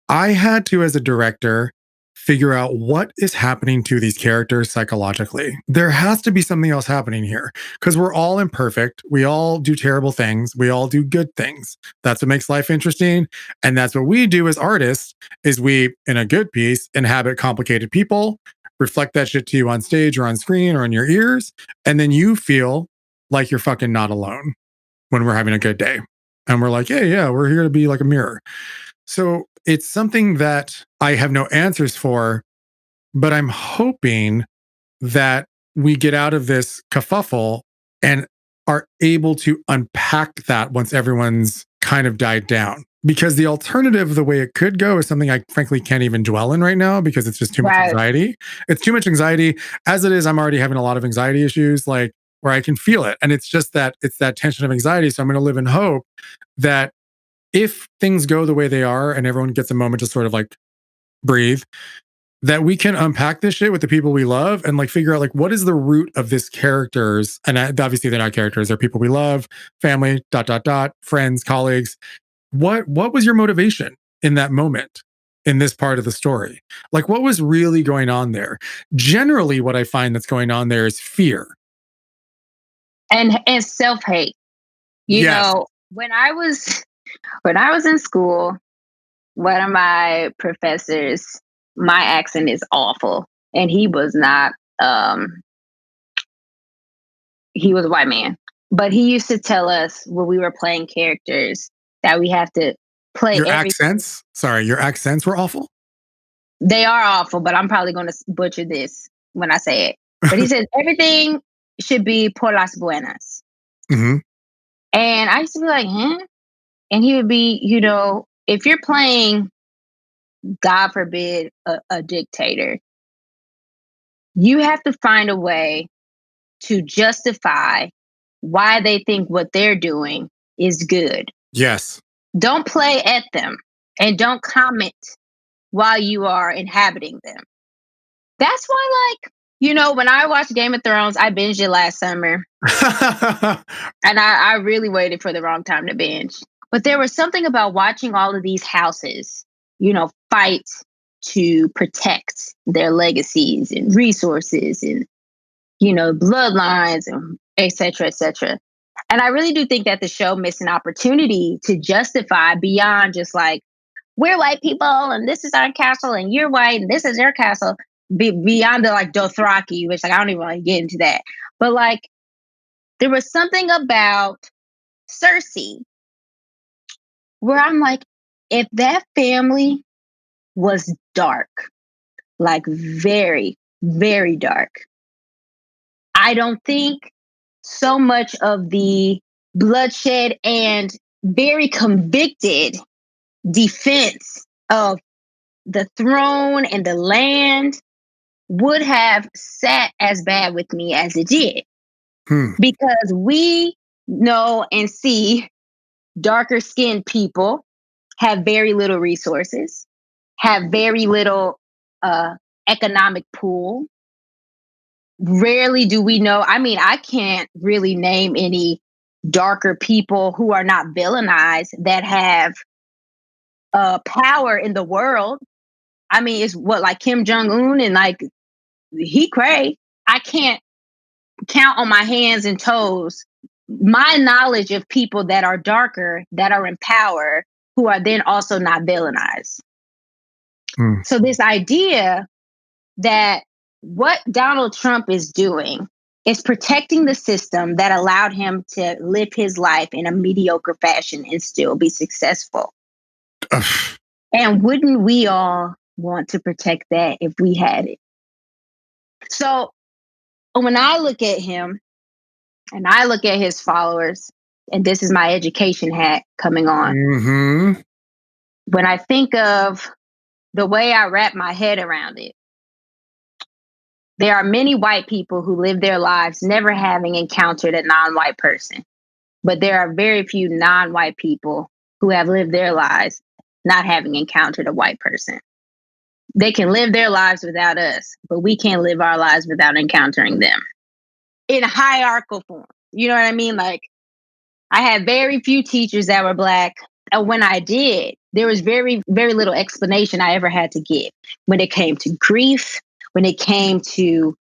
Speaker 4: I had to, as a director, figure out what is happening to these characters psychologically. There has to be something else happening here because we're all imperfect. We all do terrible things. We all do good things. That's what makes life interesting. And that's what we do as artists is we, in a good piece, inhabit complicated people, reflect that shit to you on stage or on screen or in your ears. And then you feel like you're fucking not alone when we're having a good day. And we're like, hey, yeah, we're here to be like a mirror. So it's something that I have no answers for, but I'm hoping that we get out of this kerfuffle and are able to unpack that once everyone's kind of died down. Because the alternative, the way it could go, is something I frankly can't even dwell in right now because it's just too much anxiety. It's too much anxiety. As it is, I'm already having a lot of anxiety issues, like where I can feel it. And it's just that it's that tension of anxiety. So I'm going to live in hope that if things go the way they are and everyone gets a moment to sort of like breathe, that we can unpack this shit with the people we love and like figure out like what is the root of this characters. And obviously they're not characters, they're people we love, family, friends, colleagues. What was your motivation in that moment in this part of the story? Like what was really going on there? Generally, what I find that's going on there is fear.
Speaker 2: And self-hate. You know, when I was in school, one of my professors, my accent is awful. And he was not, he was a white man. But he used to tell us when we were playing characters that we have to play
Speaker 4: your accents were awful?
Speaker 2: They are awful, but I'm probably going to butcher this when I say it. But he said everything should be por las buenas.
Speaker 4: Mm-hmm.
Speaker 2: And I used to be like, huh? And he would be, you know, if you're playing, God forbid, a dictator, you have to find a way to justify why they think what they're doing is good.
Speaker 4: Yes.
Speaker 2: Don't play at them and don't comment while you are inhabiting them. That's why, like, you know, when I watched Game of Thrones, I binged it last summer. And I really waited for the wrong time to binge. But there was something about watching all of these houses, you know, fight to protect their legacies and resources and, you know, bloodlines and et cetera, et cetera. And I really do think that the show missed an opportunity to justify beyond just like, we're white people and this is our castle and you're white and this is your castle. Beyond the like Dothraki, which like I don't even want to get into that. But like there was something about Cersei where I'm like, if that family was dark, like very, very dark, I don't think so much of the bloodshed and very convicted defense of the throne and the land would have sat as bad with me as it did. Because we know and see darker skinned people have very little resources, have very little economic pool. Rarely do we know. I mean, I can't really name any darker people who are not villainized that have power in the world. I mean, it's what like Kim Jong-un and like he cray. I can't count on my hands and toes my knowledge of people that are darker, that are in power, who are then also not villainized. So this idea that what Donald Trump is doing is protecting the system that allowed him to live his life in a mediocre fashion and still be successful. And wouldn't we all want to protect that if we had it? So when I look at him and I look at his followers, and this is my education hat coming on.
Speaker 4: Mm-hmm.
Speaker 2: When I think of the way I wrap my head around it, there are many white people who live their lives never having encountered a non-white person. But there are very few non-white people who have lived their lives not having encountered a white person. They can live their lives without us, but we can't live our lives without encountering them in hierarchical form. You know what I mean? Like, I had very few teachers that were Black. And when I did, there was very, very little explanation I ever had to give when it came to grief, when it came to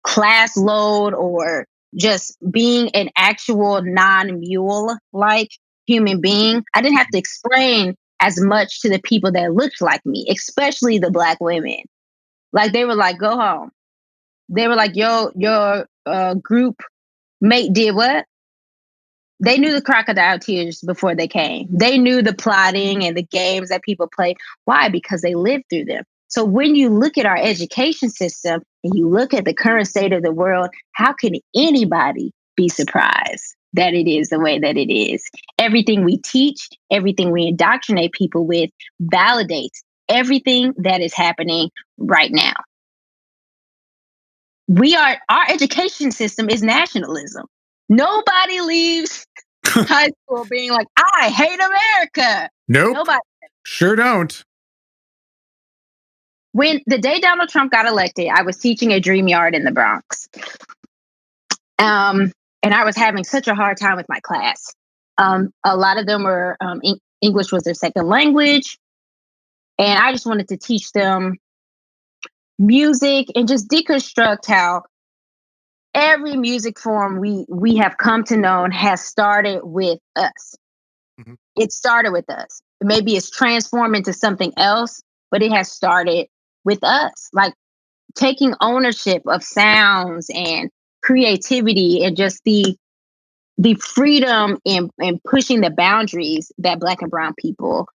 Speaker 2: class load, or just being an actual non-mule like human being. I didn't have to explain as much to the people that looked like me, especially the Black women. Like, they were like, go home. They were like, your group mate did what? They knew the crocodile tears before they came. They knew the plotting and the games that people play. Why? Because they lived through them. So when you look at our education system and you look at the current state of the world, how can anybody be surprised that it is the way that it is? Everything we teach, everything we indoctrinate people with validates everything that is happening right now. Our education system is nationalism. Nobody leaves high school being like, I hate America.
Speaker 4: Nope.
Speaker 2: Nobody.
Speaker 4: Sure don't.
Speaker 2: When the day Donald Trump got elected, I was teaching a dream yard in the Bronx. And I was having such a hard time with my class. A lot of them were, English was their second language. And I just wanted to teach them music and just deconstruct how every music form we have come to know has started with us. Mm-hmm. It started with us. Maybe it's transformed into something else, but it has started with us. Like taking ownership of sounds and creativity and just the freedom in pushing the boundaries that Black and brown people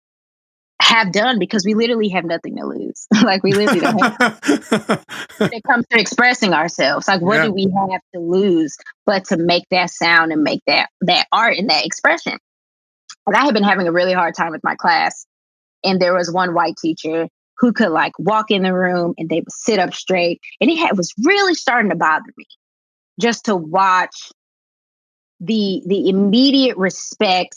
Speaker 2: have done, because we literally have nothing to lose. Like we literally don't have when it comes to expressing ourselves. Like what do we have to lose but to make that sound and make that art and that expression? And I had been having a really hard time with my class. And there was one white teacher who could like walk in the room and they would sit up straight. And it was really starting to bother me just to watch the immediate respect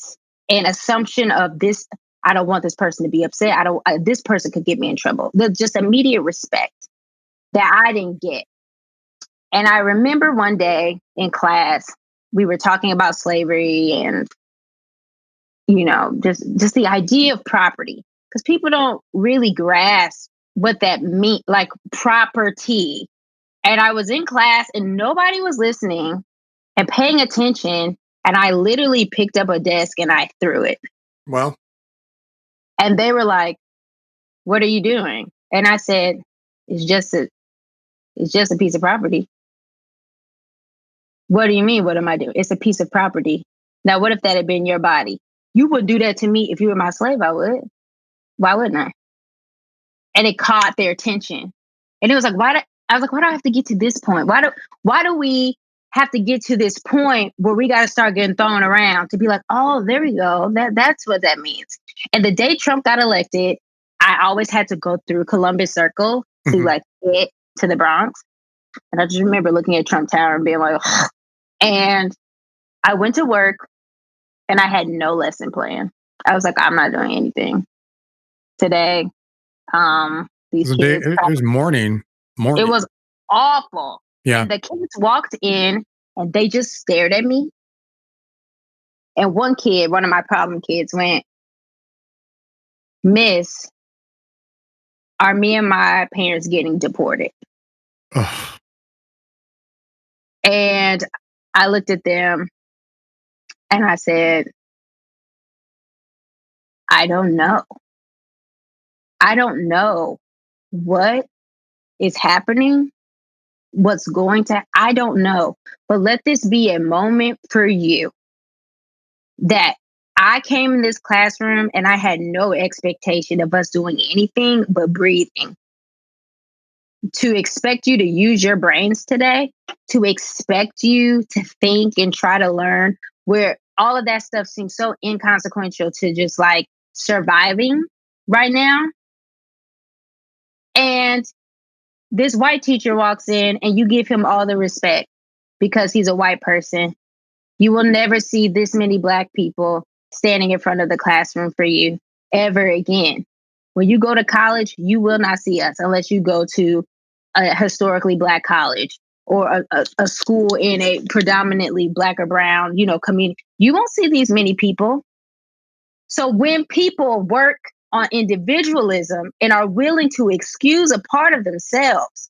Speaker 2: and assumption of this. I don't want this person to be upset. This person could get me in trouble. The just immediate respect that I didn't get. And I remember one day in class, we were talking about slavery and, you know, just the idea of property, because people don't really grasp what that means, like property. And I was in class and nobody was listening and paying attention. And I literally picked up a desk and I threw it.
Speaker 4: Well.
Speaker 2: And they were like, what are you doing? And I said, it's just a piece of property. What do you mean? What am I doing? It's a piece of property. Now, what if that had been your body? You would do that to me if you were my slave. I would. Why wouldn't I? And it caught their attention. And it was like, why do I have to get to this point? Why do we have to get to this point where we got to start getting thrown around to be like, oh, there we go. That's what that means. And the day Trump got elected, I always had to go through Columbus Circle to like get to the Bronx. And I just remember looking at Trump Tower and being like, ugh. And I went to work and I had no lesson plan. I was like, I'm not doing anything today. These kids.
Speaker 4: It was morning.
Speaker 2: It was awful.
Speaker 4: Yeah.
Speaker 2: And the kids walked in and they just stared at me. And one of my problem kids went, Miss, are me and my parents getting deported?
Speaker 4: Ugh.
Speaker 2: And I looked at them and I said, I don't know. I don't know what is happening, I don't know. But let this be a moment for you that I came in this classroom and I had no expectation of us doing anything but breathing. To expect you to use your brains today, to expect you to think and try to learn, where all of that stuff seems so inconsequential to just like surviving right now. And this white teacher walks in and you give him all the respect because he's a white person. You will never see this many Black people standing in front of the classroom for you ever again. When you go to college, you will not see us unless you go to a historically Black college or a school in a predominantly Black or brown, community. You won't see these many people. So when people work on individualism and are willing to excuse a part of themselves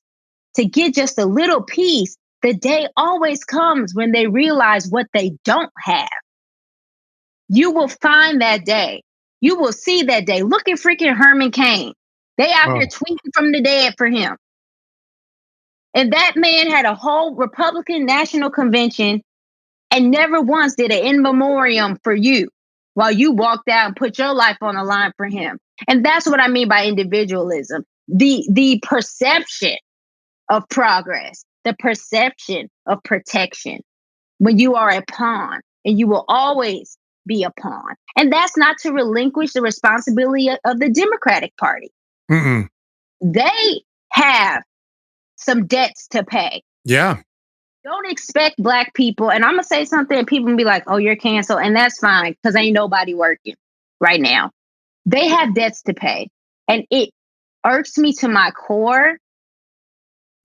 Speaker 2: to get just a little piece, the day always comes when they realize what they don't have. You will find that day. You will see that day. Look at freaking Herman Cain. They out here tweeting from the dead for him. And that man had a whole Republican National Convention and never once did an in memoriam for you while you walked out and put your life on the line for him. And that's what I mean by individualism. The perception of progress, the perception of protection when you are a pawn, and you will always be a pawn. And that's not to relinquish the responsibility of the Democratic Party.
Speaker 4: Mm-mm.
Speaker 2: They have some debts to pay.
Speaker 4: Yeah.
Speaker 2: Don't expect Black people, and I'm going to say something and people will be like, oh, you're canceled. And that's fine because ain't nobody working right now. They have debts to pay. And it irks me to my core,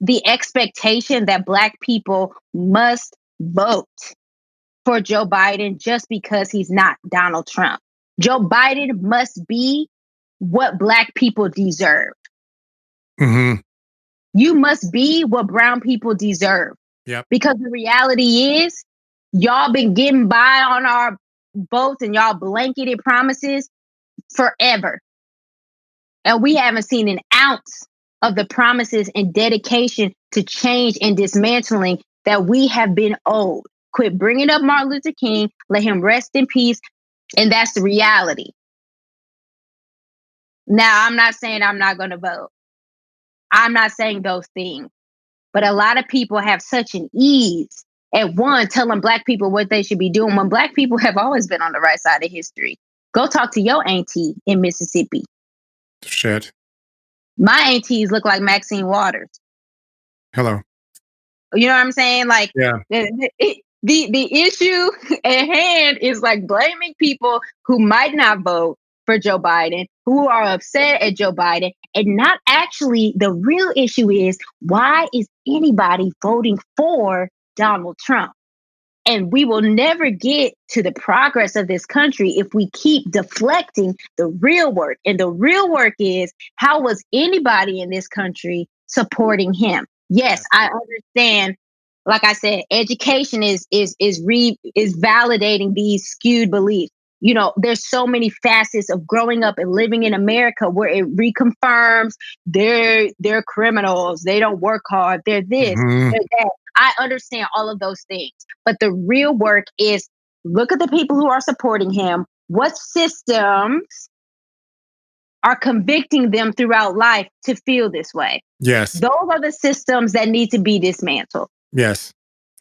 Speaker 2: the expectation that Black people must vote for Joe Biden just because he's not Donald Trump. Joe Biden must be what Black people deserve.
Speaker 4: Mm-hmm.
Speaker 2: You must be what brown people deserve.
Speaker 4: Yep.
Speaker 2: Because the reality is, y'all been getting by on our votes and y'all blanketed promises forever. And we haven't seen an ounce of the promises and dedication to change and dismantling that we have been owed. Quit bringing up Martin Luther King, let him rest in peace, and that's the reality. Now, I'm not saying I'm not going to vote. I'm not saying those things. But a lot of people have such an ease at one telling Black people what they should be doing when Black people have always been on the right side of history. Go talk to your auntie in Mississippi.
Speaker 4: Shit.
Speaker 2: My aunties look like Maxine Waters.
Speaker 4: Hello.
Speaker 2: You know what I'm saying? Like,
Speaker 4: yeah.
Speaker 2: The issue at hand is like blaming people who might not vote for Joe Biden, who are upset at Joe Biden, and not actually the real issue is why is anybody voting for Donald Trump? And we will never get to the progress of this country if we keep deflecting the real work. And the real work is, how was anybody in this country supporting him? Yes, I understand. Like I said, education is validating these skewed beliefs. You know, there's so many facets of growing up and living in America where it reconfirms they're criminals, they don't work hard, they're this,
Speaker 4: Mm-hmm.
Speaker 2: they're that. I understand all of those things. But the real work is look at the people who are supporting him. What systems are convicting them throughout life to feel this way?
Speaker 4: Yes.
Speaker 2: Those are the systems that need to be dismantled.
Speaker 4: Yes.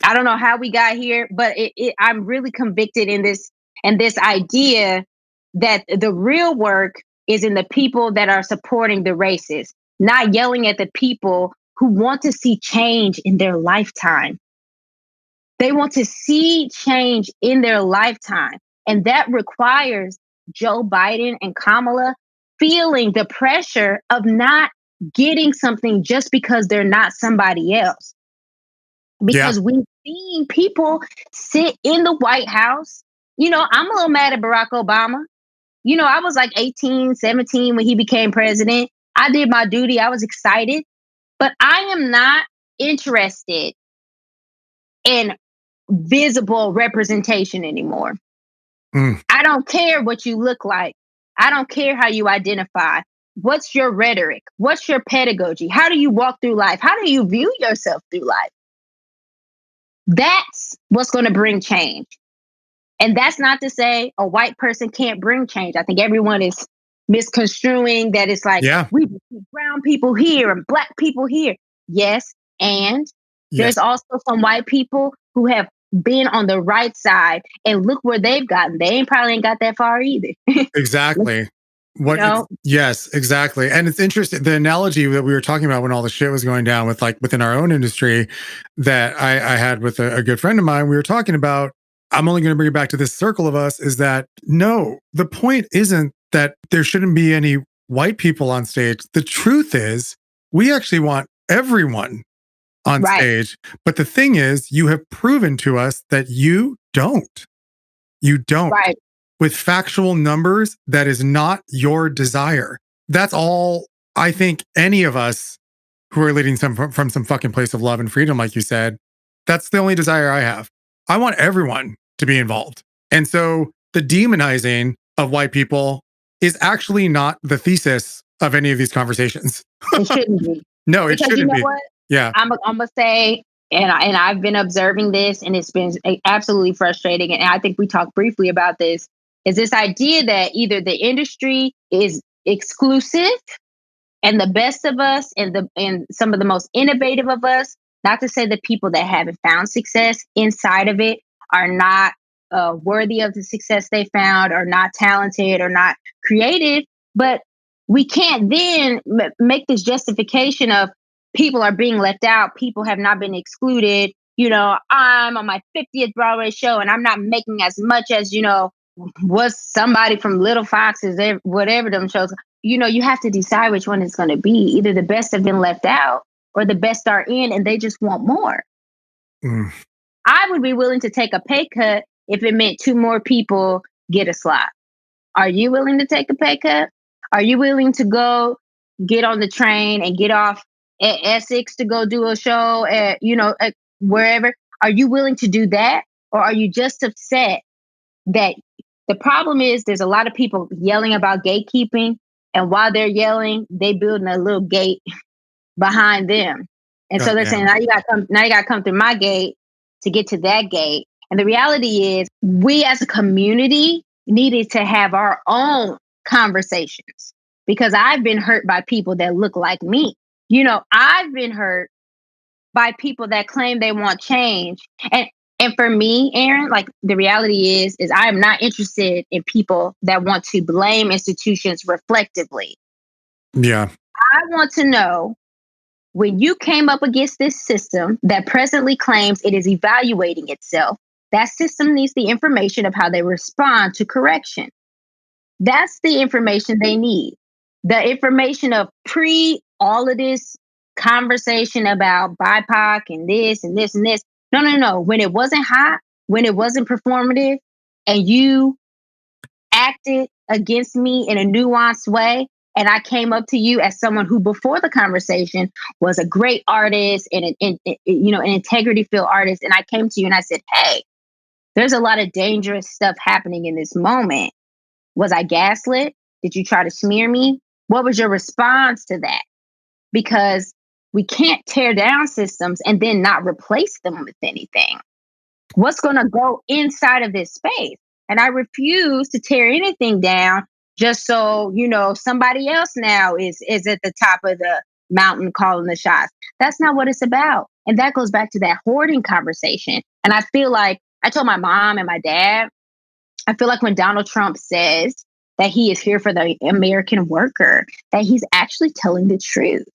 Speaker 2: I don't know how we got here, but I'm really convicted in this idea that the real work is in the people that are supporting the racists, not yelling at the people who want to see change in their lifetime. They want to see change in their lifetime. And that requires Joe Biden and Kamala feeling the pressure of not getting something just because they're not somebody else. Because we've seen people sit in the White House. You know, I'm a little mad at Barack Obama. You know, I was like 18, 17 when he became president. I did my duty. I was excited. But I am not interested in visible representation anymore. I don't care what you look like. I don't care how you identify. What's your rhetoric? What's your pedagogy? How do you walk through life? How do you view yourself through life? That's what's going to bring change. And that's not to say a white person can't bring change. I think everyone is misconstruing that it's like, we see brown people here and Black people here. Yes. And there's also some white people who have been on the right side and look where they've gotten. They probably ain't got that far either.
Speaker 4: Exactly. Yes, exactly. And it's interesting. The analogy that we were talking about when all the shit was going down with like within our own industry that I had with a good friend of mine, we were talking about, I'm only going to bring it back to this circle of us, is that no, the point isn't that there shouldn't be any white people on stage. The truth is we actually want everyone on stage. But the thing is, you have proven to us that you don't. You don't.
Speaker 2: Right.
Speaker 4: With factual numbers, that is not your desire. That's all I think any of us who are leading from some fucking place of love and freedom, like you said, that's the only desire I have. I want everyone to be involved. And so the demonizing of white people is actually not the thesis of any of these conversations.
Speaker 2: It shouldn't be.
Speaker 4: No, it shouldn't be.
Speaker 2: What?
Speaker 4: Yeah.
Speaker 2: I'm going to say and I've been observing this, and it's been absolutely frustrating. And I think we talked briefly about this. Is this idea that either the industry is exclusive, and the best of us, and some of the most innovative of us, not to say the people that haven't found success inside of it are not worthy of the success they found, or not talented, or not creative, but we can't then make this justification of people are being left out, people have not been excluded. I'm on my 50th Broadway show and I'm not making as much as, was somebody from Little Foxes, whatever them shows. You have to decide which one it's going to be. Either the best have been left out, or the best are in and they just want more.
Speaker 4: Mm.
Speaker 2: I would be willing to take a pay cut if it meant 2 more people get a slot. Are you willing to take a pay cut? Are you willing to go get on the train and get off at Essex to go do a show at wherever? Are you willing to do that? Or are you just upset that the problem is there's a lot of people yelling about gatekeeping, and while they're yelling, they building a little gate behind them. And so they're saying, now you gotta come through my gate to get to that gate. And the reality is we as a community needed to have our own conversations, because I've been hurt by people that look like me. I've been hurt by people that claim they want change. And for me, Aaron, like, the reality is I am not interested in people that want to blame institutions reflectively.
Speaker 4: Yeah.
Speaker 2: I want to know, when you came up against this system that presently claims it is evaluating itself, that system needs the information of how they respond to correction. That's the information they need. The information of all of this conversation about BIPOC and this and this and this. No. When it wasn't hot, when it wasn't performative, and you acted against me in a nuanced way, and I came up to you as someone who, before the conversation, was a great artist and an integrity-filled artist, and I came to you and I said, hey, there's a lot of dangerous stuff happening in this moment. Was I gaslit? Did you try to smear me? What was your response to that? Because we can't tear down systems and then not replace them with anything. What's going to go inside of this space? And I refuse to tear anything down just so, somebody else now is at the top of the mountain calling the shots. That's not what it's about. And that goes back to that hoarding conversation. And I feel like I told my mom and my dad, I feel like when Donald Trump says that he is here for the American worker, that he's actually telling the truth.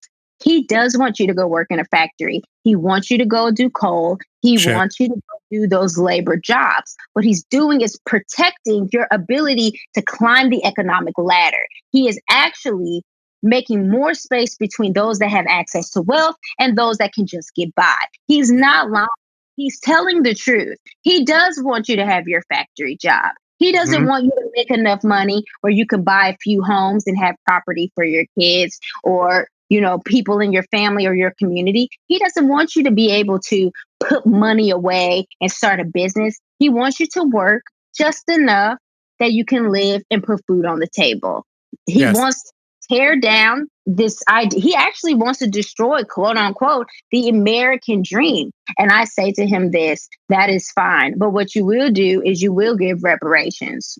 Speaker 2: He does want you to go work in a factory. He wants you to go do coal. He wants you to go do those labor jobs. What he's doing is protecting your ability to climb the economic ladder. He is actually making more space between those that have access to wealth and those that can just get by. He's not lying. He's telling the truth. He does want you to have your factory job. He doesn't want you to make enough money where you can buy a few homes and have property for your kids, or people in your family or your community. He doesn't want you to be able to put money away and start a business. He wants you to work just enough that you can live and put food on the table. He wants to tear down this idea. He actually wants to destroy, quote unquote, the American dream. And I say to him this, that is fine. But what you will do is you will give reparations.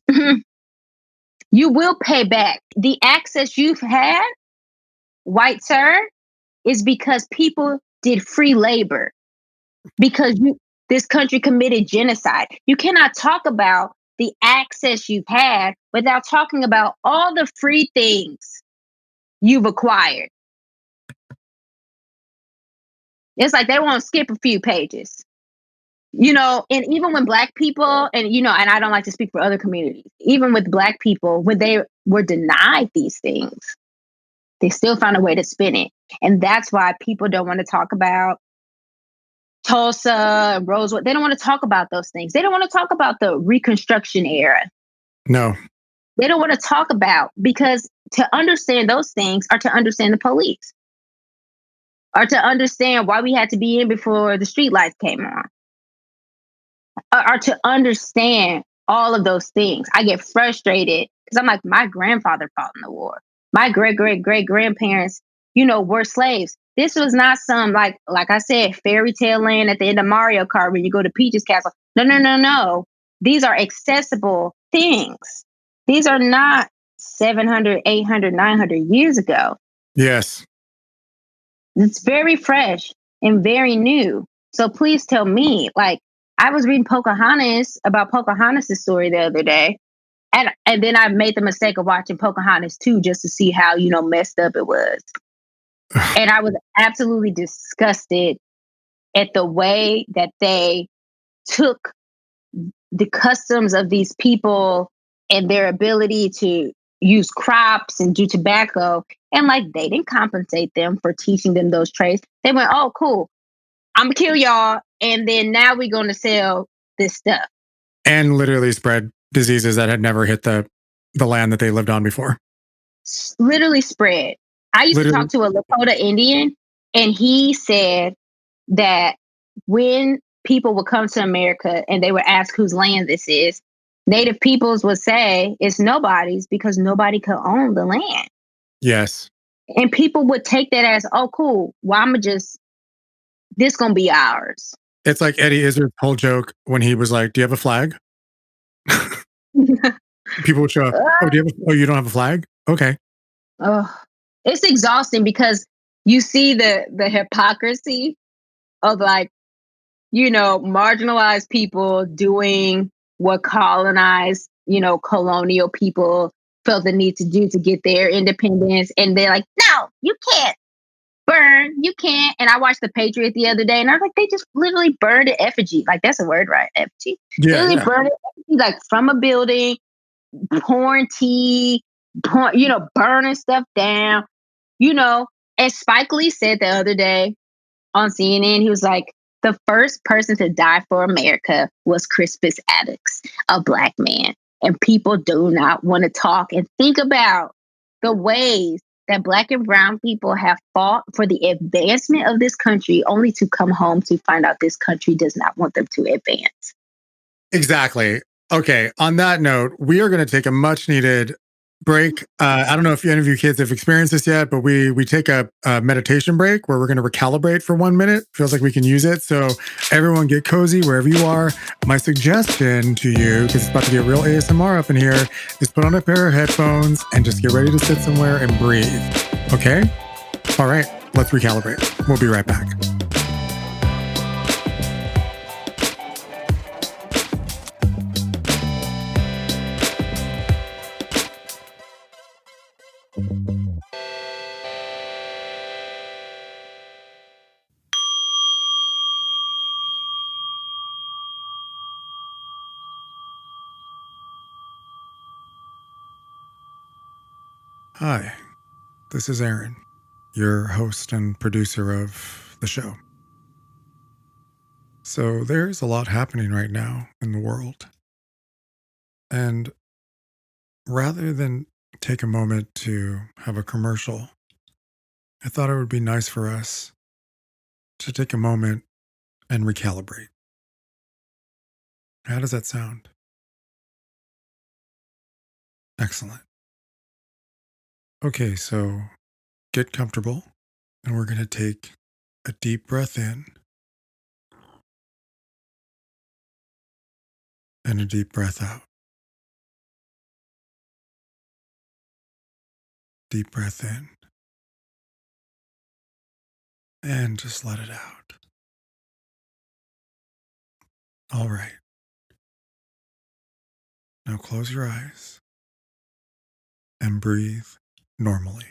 Speaker 2: You will pay back. The access you've had, white sir, is because people did free labor, because this country committed genocide. You cannot talk about the access you've had without talking about all the free things you've acquired. It's like they won't skip a few pages. And even when Black people, and I don't like to speak for other communities, even with Black people, when they were denied these things, they still found a way to spin it. And that's why people don't want to talk about Tulsa and Rosewood. They don't want to talk about those things. They don't want to talk about the Reconstruction era.
Speaker 4: No.
Speaker 2: They don't want to talk about, because to understand those things are to understand the police, or to understand why we had to be in before the streetlights came on, or to understand all of those things. I get frustrated because I'm like, my grandfather fought in the war. My great-great-great-grandparents, were slaves. This was not some like I said, fairy tale land at the end of Mario Kart when you go to Peach's castle. No, no, no, no. These are accessible things. These are not 700, 800, 900 years ago.
Speaker 4: Yes.
Speaker 2: It's very fresh and very new. So please tell me, like, I was reading about Pocahontas' story the other day. And then I made the mistake of watching Pocahontas 2 just to see how, messed up it was. And I was absolutely disgusted at the way that they took the customs of these people and their ability to use crops and do tobacco. And like, they didn't compensate them for teaching them those trades. They went, oh, cool, I'm gonna kill y'all. And then now we're going to sell this stuff.
Speaker 4: And literally spread diseases that had never hit the land that they lived on before.
Speaker 2: Literally spread. I used to talk to a Lakota Indian, and he said that when people would come to America and they would ask whose land this is, Native peoples would say it's nobody's because nobody could own the land.
Speaker 4: Yes.
Speaker 2: And people would take that as, oh, cool. Well, this gonna be ours.
Speaker 4: It's like Eddie Izzard's whole joke when he was like, do you have a flag? People would show up. Oh, you don't have a flag? Okay.
Speaker 2: It's exhausting because you see the hypocrisy of like, marginalized people doing what colonized, colonial people felt the need to do to get their independence. And they're like, no, you can't burn. You can't. And I watched The Patriot the other day and I was like, they just literally burned an effigy. Like, that's a word, right? Effigy.
Speaker 4: Yeah,
Speaker 2: literally burned an effigy, like from a building, pouring tea, burning stuff down, And Spike Lee said the other day on CNN, he was like, the first person to die for America was Crispus Attucks, a Black man. And people do not want to talk and think about the ways that Black and brown people have fought for the advancement of this country, only to come home to find out this country does not want them to advance.
Speaker 4: Exactly. Okay. On that note, we are going to take a much needed break. I don't know if any of you kids have experienced this yet, but we take a meditation break where we're going to recalibrate for 1 minute. Feels like we can use it. So everyone get cozy wherever you are. My suggestion to you, because it's about to get real ASMR up in here, is put on a pair of headphones and just get ready to sit somewhere and breathe. Okay? All right. Let's recalibrate. We'll be right back. Hi, this is Aaron, your host and producer of the show. So there's a lot happening right now in the world. And rather than take a moment to have a commercial, I thought it would be nice for us to take a moment and recalibrate. How does that sound? Excellent. Okay, so get comfortable, and we're going to take a deep breath in and a deep breath out. Deep breath in and just let it out. All right. Now close your eyes and breathe normally.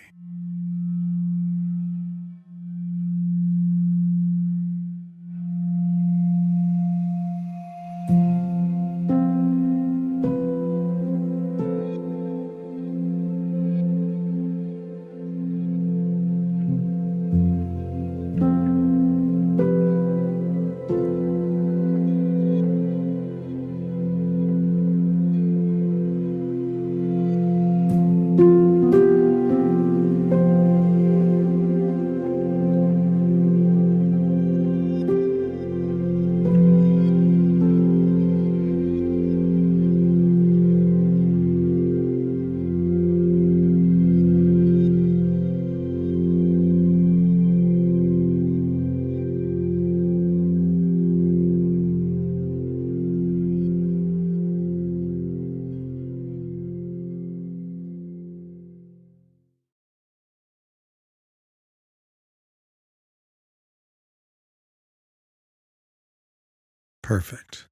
Speaker 4: Perfect.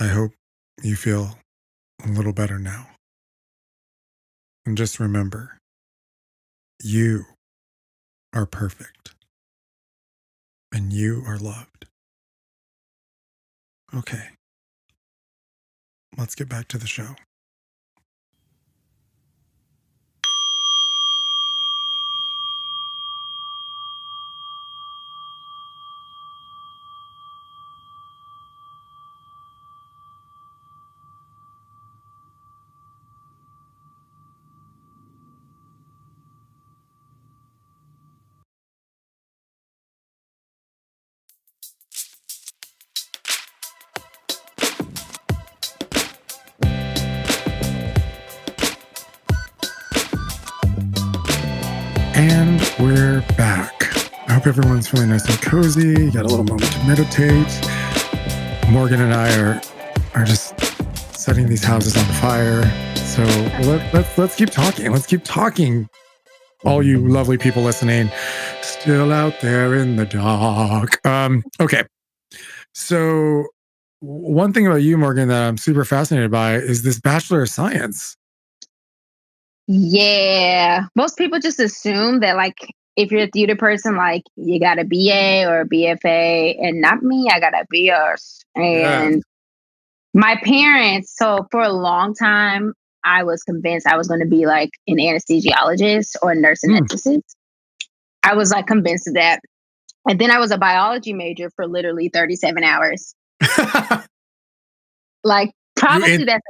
Speaker 4: I hope you feel a little better now. And just remember, you are perfect. And you are loved. Okay. Let's get back to the show. And we're back. I hope everyone's feeling nice and cozy. You got a little moment to meditate. Morgan and I are just setting these houses on fire. So let's keep talking. Let's keep talking. All you lovely people listening, still out there in the dark. Okay. So one thing about you, Morgan, that I'm super fascinated by is this Bachelor of Science.
Speaker 2: Yeah. Most people just assume that, like, if you're a theater person, like, you got a BA or a BFA, and not me, I got a BS. And my parents, so for a long time, I was convinced I was going to be like an anesthesiologist or a nurse anesthetist. I was like convinced of that. And then I was a biology major for literally 37 hours. Like, probably that's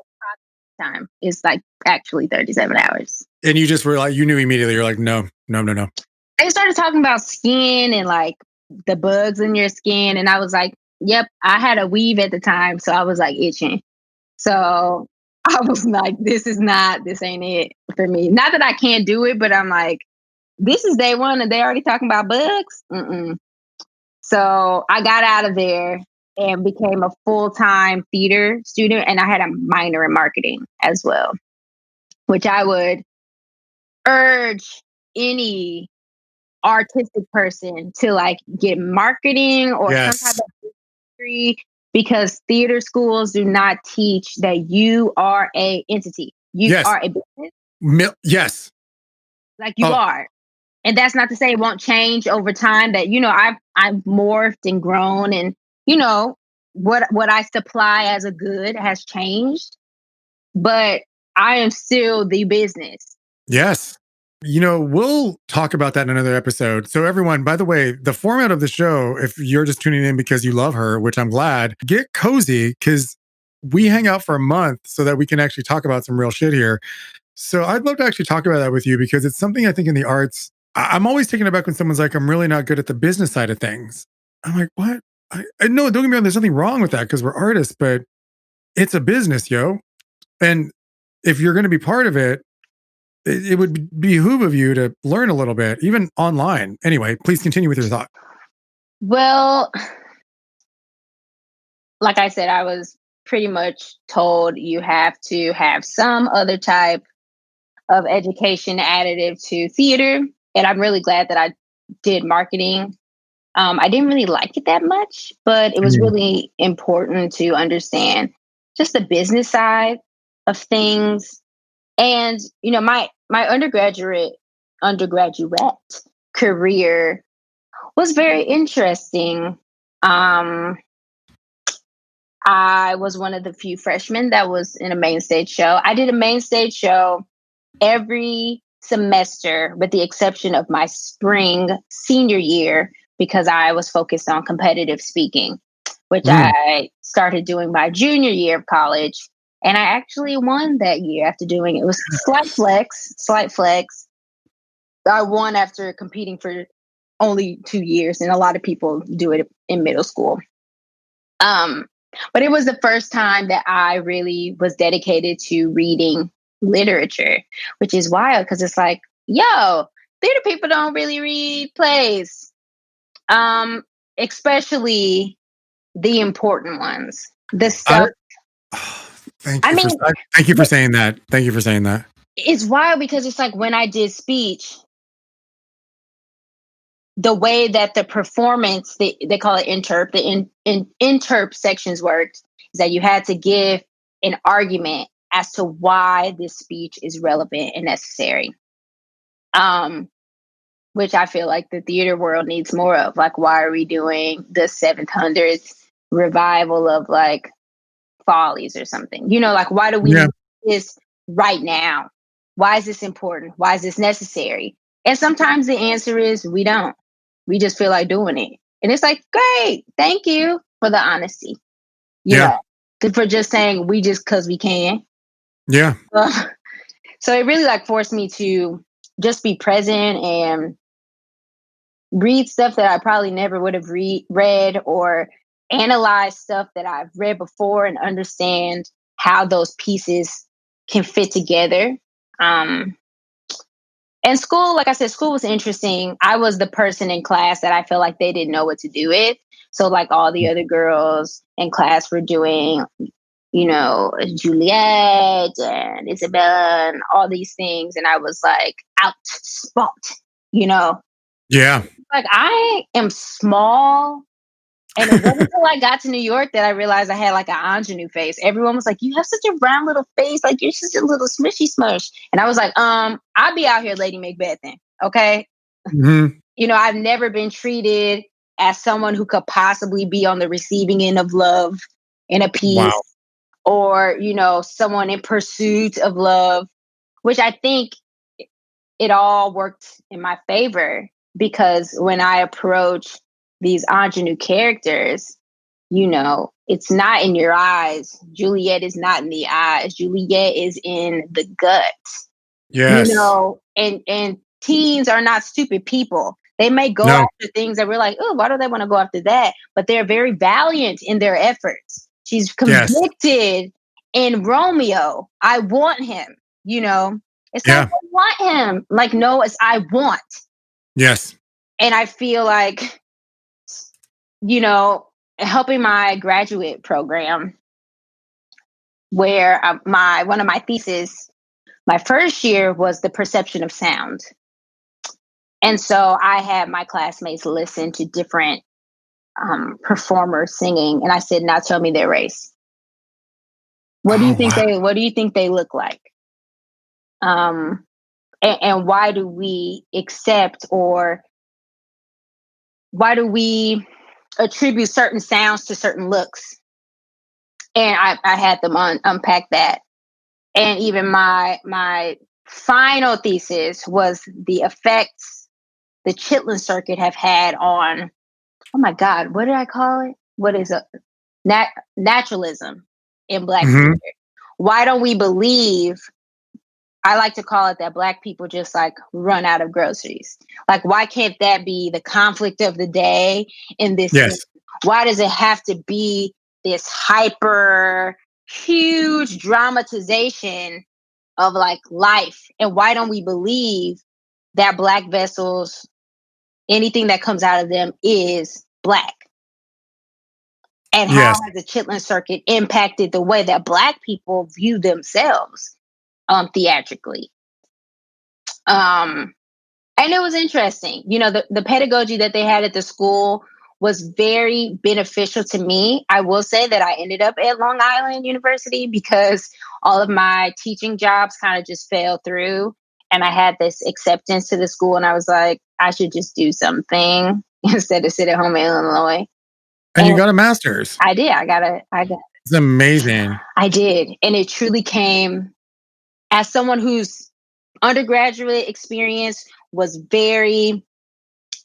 Speaker 2: the time. It's like actually 37 hours.
Speaker 4: And you just were like, you knew immediately. You're like, no.
Speaker 2: They started talking about skin and like the bugs in your skin. And I was like, yep, I had a weave at the time. So I was like itching. So I was like, this ain't it for me. Not that I can't do it, but I'm like, this is day one and they already talking about bugs. So I got out of there and became a full-time theater student. And I had a minor in marketing as well, which I would urge any artistic person to like get marketing or some type of degree, because theater schools do not teach that you are a entity. You are a business.
Speaker 4: Yes.
Speaker 2: Like you are. And that's not to say it won't change over time, that, you know, I've morphed and grown, and, you know, what I supply as a good has changed, but I am still the business.
Speaker 4: Yes. You know, we'll talk about that in another episode. So everyone, by the way, the format of the show, if you're just tuning in because you love her, which I'm glad, get cozy, because we hang out for a month so that we can actually talk about some real shit here. So I'd love to actually talk about that with you, because it's something I think in the arts, I'm always taken aback when someone's like, I'm really not good at the business side of things. I'm like, what? I know, don't get me wrong, there's nothing wrong with that because we're artists, but it's a business, yo. And if you're going to be part of it, it would behoove of you to learn a little bit, even online. Anyway, please continue with your thought.
Speaker 2: Well, like I said, I was pretty much told you have to have some other type of education additive to theater. And I'm really glad that I did marketing. I didn't really like it that much, but it was really important to understand just the business side of things. And, you know, my undergraduate career was very interesting. I was one of the few freshmen that was in a main stage show. I did a main stage show every semester, with the exception of my spring senior year, because I was focused on competitive speaking, which I started doing my junior year of college. And I actually won that year after doing it. It was slight flex. I won after competing for only 2 years, and a lot of people do it in middle school. But it was the first time that I really was dedicated to reading literature, which is wild because it's like, yo, theater people don't really read plays, especially the important ones. The stuff.
Speaker 4: Thank you for saying that. Thank you for saying that.
Speaker 2: It's wild because it's like when I did speech, the way that the performance, they call it interp, interp sections worked, is that you had to give an argument as to why this speech is relevant and necessary. Which I feel like the theater world needs more of. Like, why are we doing the 700s revival of like Follies or something? You know, like, why do we need this right now? Why is this important? Why is this necessary? And sometimes the answer is we don't. We just feel like doing it. And it's like, great, thank you for the honesty. You know, for just saying we just because we can.
Speaker 4: Yeah.
Speaker 2: So it really like forced me to just be present and read stuff that I probably never would have read, or analyze stuff that I've read before and understand how those pieces can fit together. And school, like I said, school was interesting. I was the person in class that I felt like they didn't know what to do with. So like all the other girls in class were doing, you know, Juliet and Isabella and all these things. And I was like out spot, you know?
Speaker 4: Yeah.
Speaker 2: Like, I am small. And it wasn't until I got to New York that I realized I had like an ingenue face. Everyone was like, you have such a round little face. Like, you're just a little smushy smush. And I was like, I'll be out here Lady Macbeth then. Okay.
Speaker 4: Mm-hmm.
Speaker 2: You know, I've never been treated as someone who could possibly be on the receiving end of love in a piece.
Speaker 4: Wow.
Speaker 2: Or, you know, someone in pursuit of love, which I think it all worked in my favor, because when I approach these ingenue characters, you know, it's not in your eyes. Juliet is not in the eyes. Juliet is in the gut.
Speaker 4: Yes.
Speaker 2: You know, and teens are not stupid people. They may go after things that we're like, oh, why do they want to go after that? But they're very valiant in their efforts. She's convicted in Romeo. I want him, you know. It's not I want him. Like, no, it's I want.
Speaker 4: Yes.
Speaker 2: And I feel like, you know, helping my graduate program, where one of my theses, my first year was the perception of sound. And so I had my classmates listen to different performers singing, and I said, now tell me their race. What do you think they look like? And why do we accept, or why do we attribute certain sounds to certain looks? And I had them unpack that. And even my final thesis was the effects the Chitlin circuit have had on, oh my God, what did I call it? What is it? Naturalism in Black theater. Why don't we believe, I like to call it that Black people just like run out of groceries. Like, why can't that be the conflict of the day in this?
Speaker 4: Yes.
Speaker 2: Why does it have to be this hyper huge dramatization of like life? And why don't we believe that Black vessels, anything that comes out of them is Black? And how has the Chitlin circuit impacted the way that Black people view themselves theatrically? And it was interesting. You know, the pedagogy that they had at the school was very beneficial to me. I will say that I ended up at Long Island University because all of my teaching jobs kind of just fell through. And I had this acceptance to the school, and I was like, I should just do something instead of sit at home in Illinois.
Speaker 4: And you got a master's.
Speaker 2: I did. I got.
Speaker 4: It's amazing.
Speaker 2: I did. And it truly came as someone whose undergraduate experience was very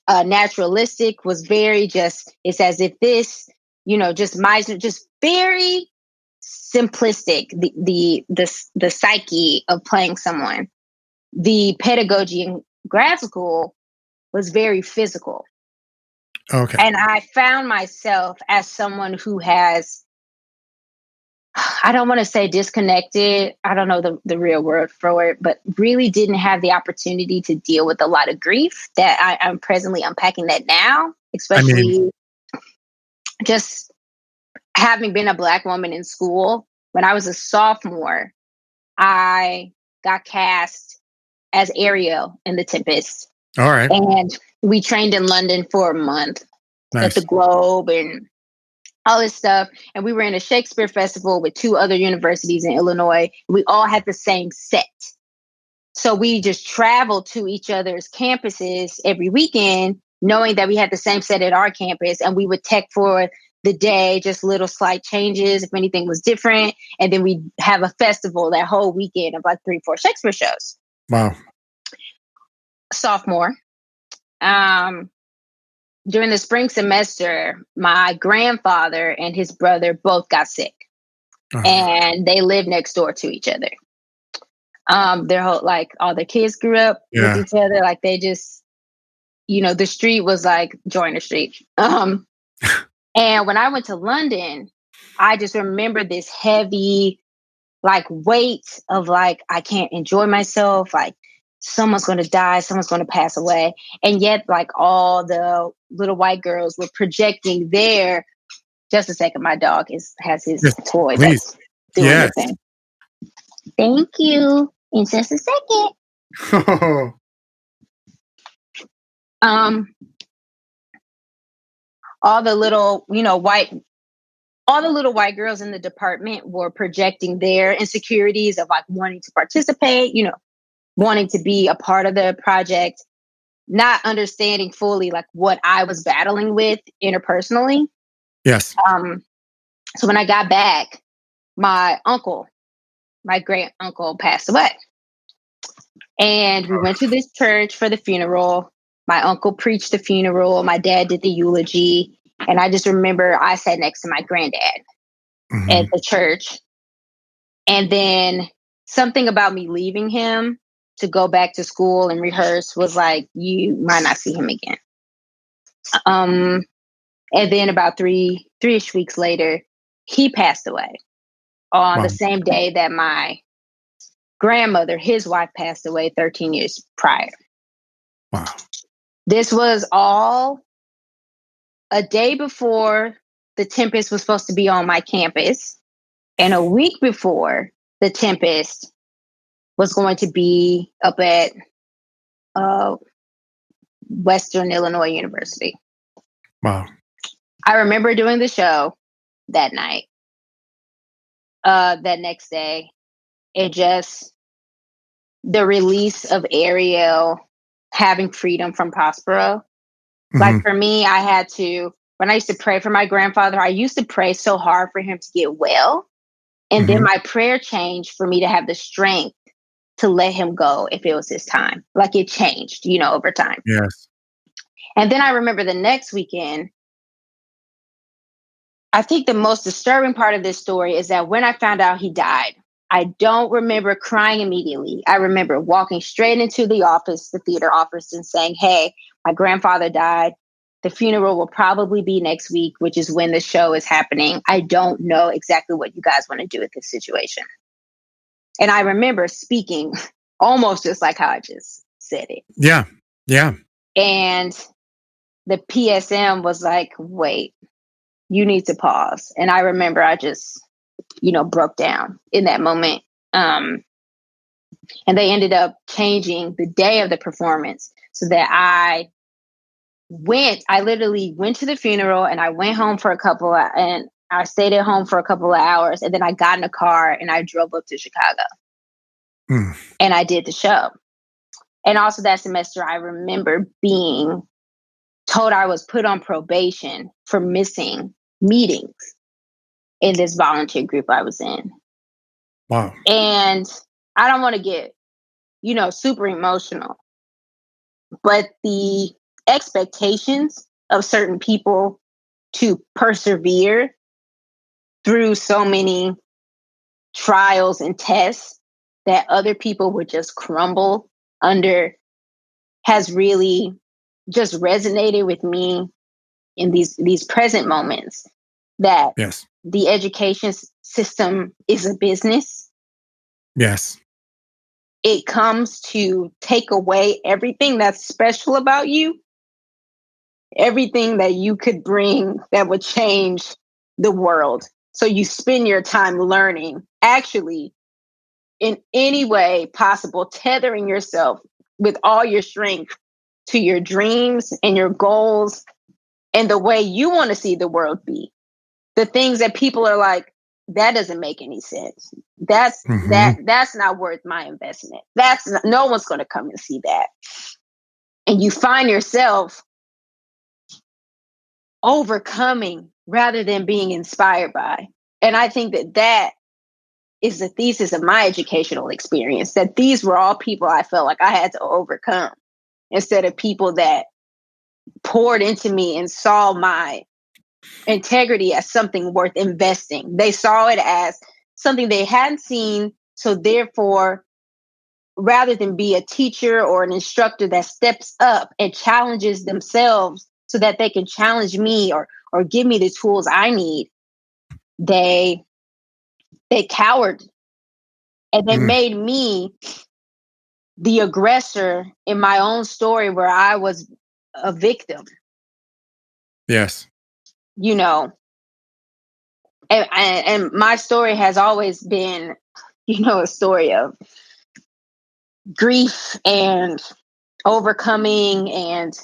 Speaker 2: naturalistic, was very just, it's as if this, you know, just Meisner, just very simplistic, the psyche of playing someone. The pedagogy in grad school was very physical.
Speaker 4: Okay.
Speaker 2: And I found myself as someone who has, I don't want to say disconnected, I don't know the real word for it, but really didn't have the opportunity to deal with a lot of grief that I'm presently unpacking that now, especially just having been a Black woman in school. When I was a sophomore, I got cast as Ariel in The Tempest.
Speaker 4: All right.
Speaker 2: And we trained in London for a month at the
Speaker 4: Nice.
Speaker 2: Globe and all this stuff. And we were in a Shakespeare festival with 2 other universities in Illinois. We all had the same set. So we just traveled to each other's campuses every weekend, knowing that we had the same set at our campus. And we would tech for the day, just little slight changes if anything was different. And then we'd have a festival that whole weekend of like 3-4 Shakespeare shows.
Speaker 4: Wow.
Speaker 2: Sophomore. During the spring semester, my grandfather and his brother both got sick, and they lived next door to each other. Their whole, like, all their kids grew up with each other. Like, they just, the street was like Joiner Street. And when I went to London, I just remember this heavy, like, weight of like, I can't enjoy myself. Like, someone's going to die, someone's going to pass away. And yet, like, all the little white girls were projecting their, just a second, my dog has his toy.
Speaker 4: Please.
Speaker 2: Doing the thing. Thank you. In just a second. All the little, all the little white girls in the department were projecting their insecurities of like wanting to participate, wanting to be a part of the project, not understanding fully like what I was battling with interpersonally.
Speaker 4: Yes.
Speaker 2: So when I got back, my great uncle passed away. And we went to this church for the funeral. My uncle preached the funeral. My dad did the eulogy. And I just remember I sat next to my granddad at the church. And then something about me leaving him to go back to school and rehearse was like, you might not see him again. And then about three-ish weeks later, he passed away on the same day that my grandmother, his wife, passed away 13 years prior.
Speaker 4: Wow.
Speaker 2: This was all a day before the Tempest was supposed to be on my campus, and a week before the Tempest was going to be up at Western Illinois University.
Speaker 4: Wow.
Speaker 2: I remember doing the show that night. That next day, the release of Ariel having freedom from Prospero. Like, for me, when I used to pray for my grandfather, I used to pray so hard for him to get well. And then my prayer changed for me to have the strength to let him go if it was his time. Like, it changed, over time.
Speaker 4: Yes.
Speaker 2: And then I remember the next weekend, I think the most disturbing part of this story is that when I found out he died, I don't remember crying immediately. I remember walking straight into the theater office, and saying, hey, my grandfather died. The funeral will probably be next week, which is when the show is happening. I don't know exactly what you guys want to do with this situation. And I remember speaking almost just like how I just said it.
Speaker 4: Yeah. Yeah.
Speaker 2: And the PSM was like, wait, you need to pause. And I remember I just, broke down in that moment. And they ended up changing the day of the performance so that I literally went to the funeral, and I went home and I stayed at home for a couple of hours. And then I got in a car and I drove up to Chicago and I did the show. And also that semester, I remember being told I was put on probation for missing meetings in this volunteer group I was in.
Speaker 4: Wow.
Speaker 2: And I don't want to get, super emotional, but the expectations of certain people to persevere through so many trials and tests that other people would just crumble under has really just resonated with me in these present moments, that the education system is a business.
Speaker 4: Yes.
Speaker 2: It comes to take away everything that's special about you, everything that you could bring that would change the world. So you spend your time learning, actually, in any way possible, tethering yourself with all your strength to your dreams and your goals and the way you want to see the world be. The things that people are like, that doesn't make any sense. That's not worth my investment. No one's going to come and see that. And you find yourself overcoming rather than being inspired by. And I think that is the thesis of my educational experience, that these were all people I felt like I had to overcome instead of people that poured into me and saw my integrity as something worth investing. They saw it as something they hadn't seen. So therefore, rather than be a teacher or an instructor that steps up and challenges themselves so that they can challenge me or give me the tools I need, they cowered. And they made me the aggressor in my own story where I was a victim.
Speaker 4: Yes.
Speaker 2: You know, and my story has always been, a story of grief and overcoming and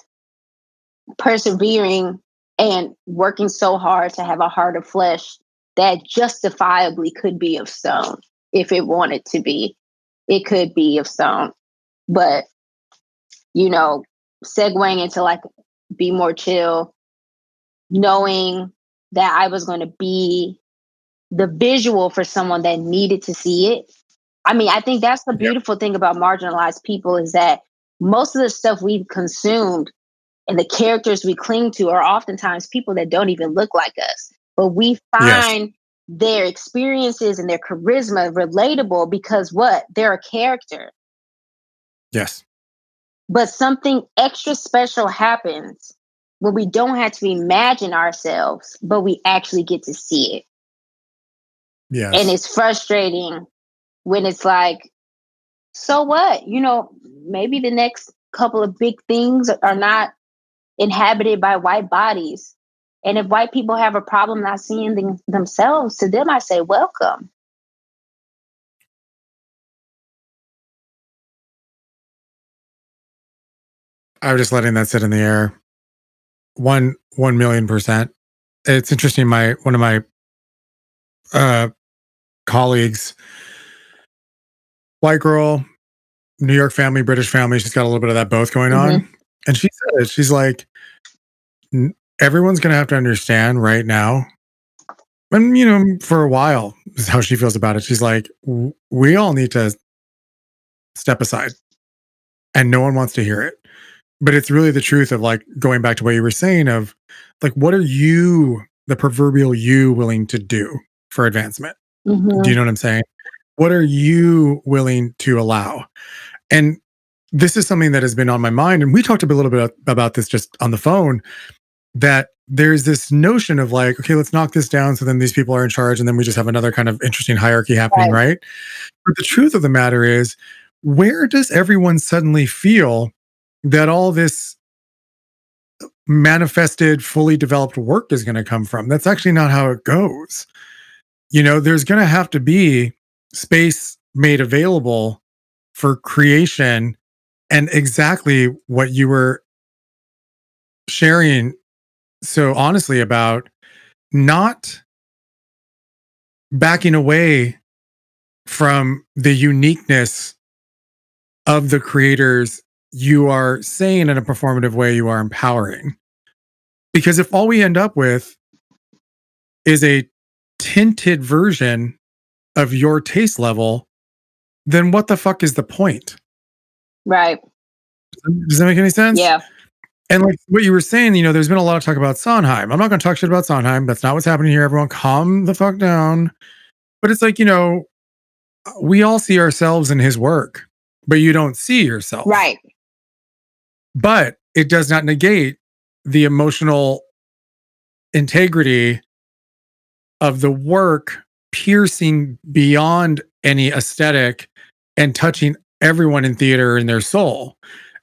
Speaker 2: persevering and working so hard to have a heart of flesh that justifiably could be of stone. If it wanted to be, it could be of stone. But, segueing into like Be More Chill, knowing that I was going to be the visual for someone that needed to see it. I mean, I think that's the beautiful thing about marginalized people is that most of the stuff we've consumed and the characters we cling to are oftentimes people that don't even look like us. But we find their experiences and their charisma relatable because what? They're a character.
Speaker 4: Yes.
Speaker 2: But something extra special happens when we don't have to imagine ourselves, but we actually get to see it.
Speaker 4: Yes.
Speaker 2: And it's frustrating when it's like, so what? Maybe the next couple of big things are not inhabited by white bodies. And if white people have a problem not seeing themselves, to them, I say, welcome.
Speaker 4: I was just letting that sit in the air. 1,000,000%. It's interesting. One of my colleagues, white girl, New York family, British family, she's got a little bit of that both going on. And she said it. She's like, everyone's going to have to understand right now. And, for a while is how she feels about it. She's like, we all need to step aside and no one wants to hear it. But it's really the truth of like going back to what you were saying of like, what are you, the proverbial you, willing to do for advancement? Do you know what I'm saying? What are you willing to allow? And this is something that has been on my mind. And we talked a little bit about this just on the phone, that there's this notion of like, okay, let's knock this down. So then these people are in charge. And then we just have another kind of interesting hierarchy happening, right? But the truth of the matter is, where does everyone suddenly feel that all this manifested, fully developed work is going to come from? That's actually not how it goes. There's going to have to be space made available for creation, and exactly what you were sharing so honestly about not backing away from the uniqueness of the creators you are saying in a performative way you are empowering. Because if all we end up with is a tinted version of your taste level, then what the fuck is the point?
Speaker 2: Right.
Speaker 4: Does that make any sense?
Speaker 2: Yeah.
Speaker 4: And like what you were saying, there's been a lot of talk about Sondheim. I'm not going to talk shit about Sondheim. That's not what's happening here. Everyone calm the fuck down. But it's like, we all see ourselves in his work, but you don't see yourself.
Speaker 2: Right.
Speaker 4: But it does not negate the emotional integrity of the work piercing beyond any aesthetic and touching everyone in theater in their soul.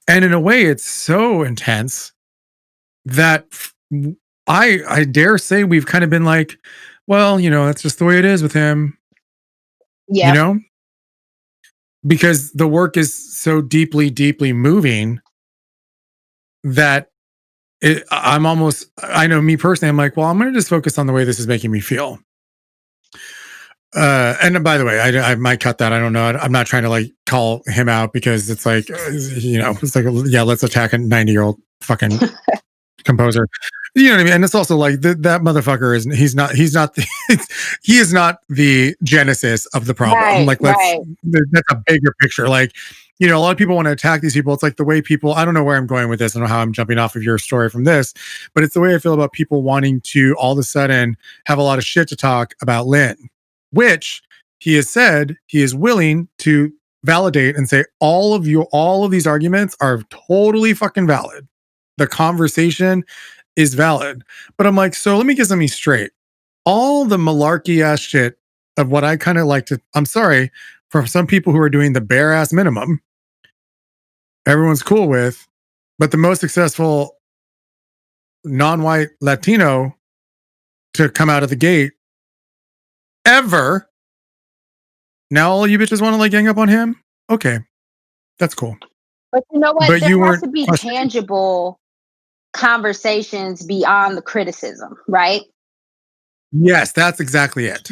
Speaker 4: And in a way, it's so intense that I dare say we've kind of been like, well, that's just the way it is with him.
Speaker 2: Yeah.
Speaker 4: Because the work is so deeply, deeply moving that I know me personally, I'm like, well, I'm going to just focus on the way this is making me feel. And by the way, I might cut that. I don't know. I'm not trying to like call him out because it's like, it's like, yeah, let's attack a 90-year-old fucking composer. You know what I mean? And it's also like that motherfucker he is not the genesis of the problem.
Speaker 2: Right,
Speaker 4: That's a bigger picture. Like, a lot of people want to attack these people. It's like the way people, I don't know where I'm going with this. I don't know how I'm jumping off of your story from this, but it's the way I feel about people wanting to all of a sudden have a lot of shit to talk about Lynn, which he has said he is willing to validate and say all of these arguments are totally fucking valid. The conversation is valid. But I'm like, so let me get something straight. All the malarkey ass shit of what I kind of like to, I'm sorry, for some people who are doing the bare ass minimum, everyone's cool with, but the most successful non-white Latino to come out of the gate ever, now all you bitches want to like gang up on him? Okay, that's cool.
Speaker 2: But you know what?
Speaker 4: But
Speaker 2: There
Speaker 4: you
Speaker 2: has
Speaker 4: weren't
Speaker 2: to be
Speaker 4: questioning.
Speaker 2: tangible conversations beyond the criticism, right?
Speaker 4: Yes, that's exactly it.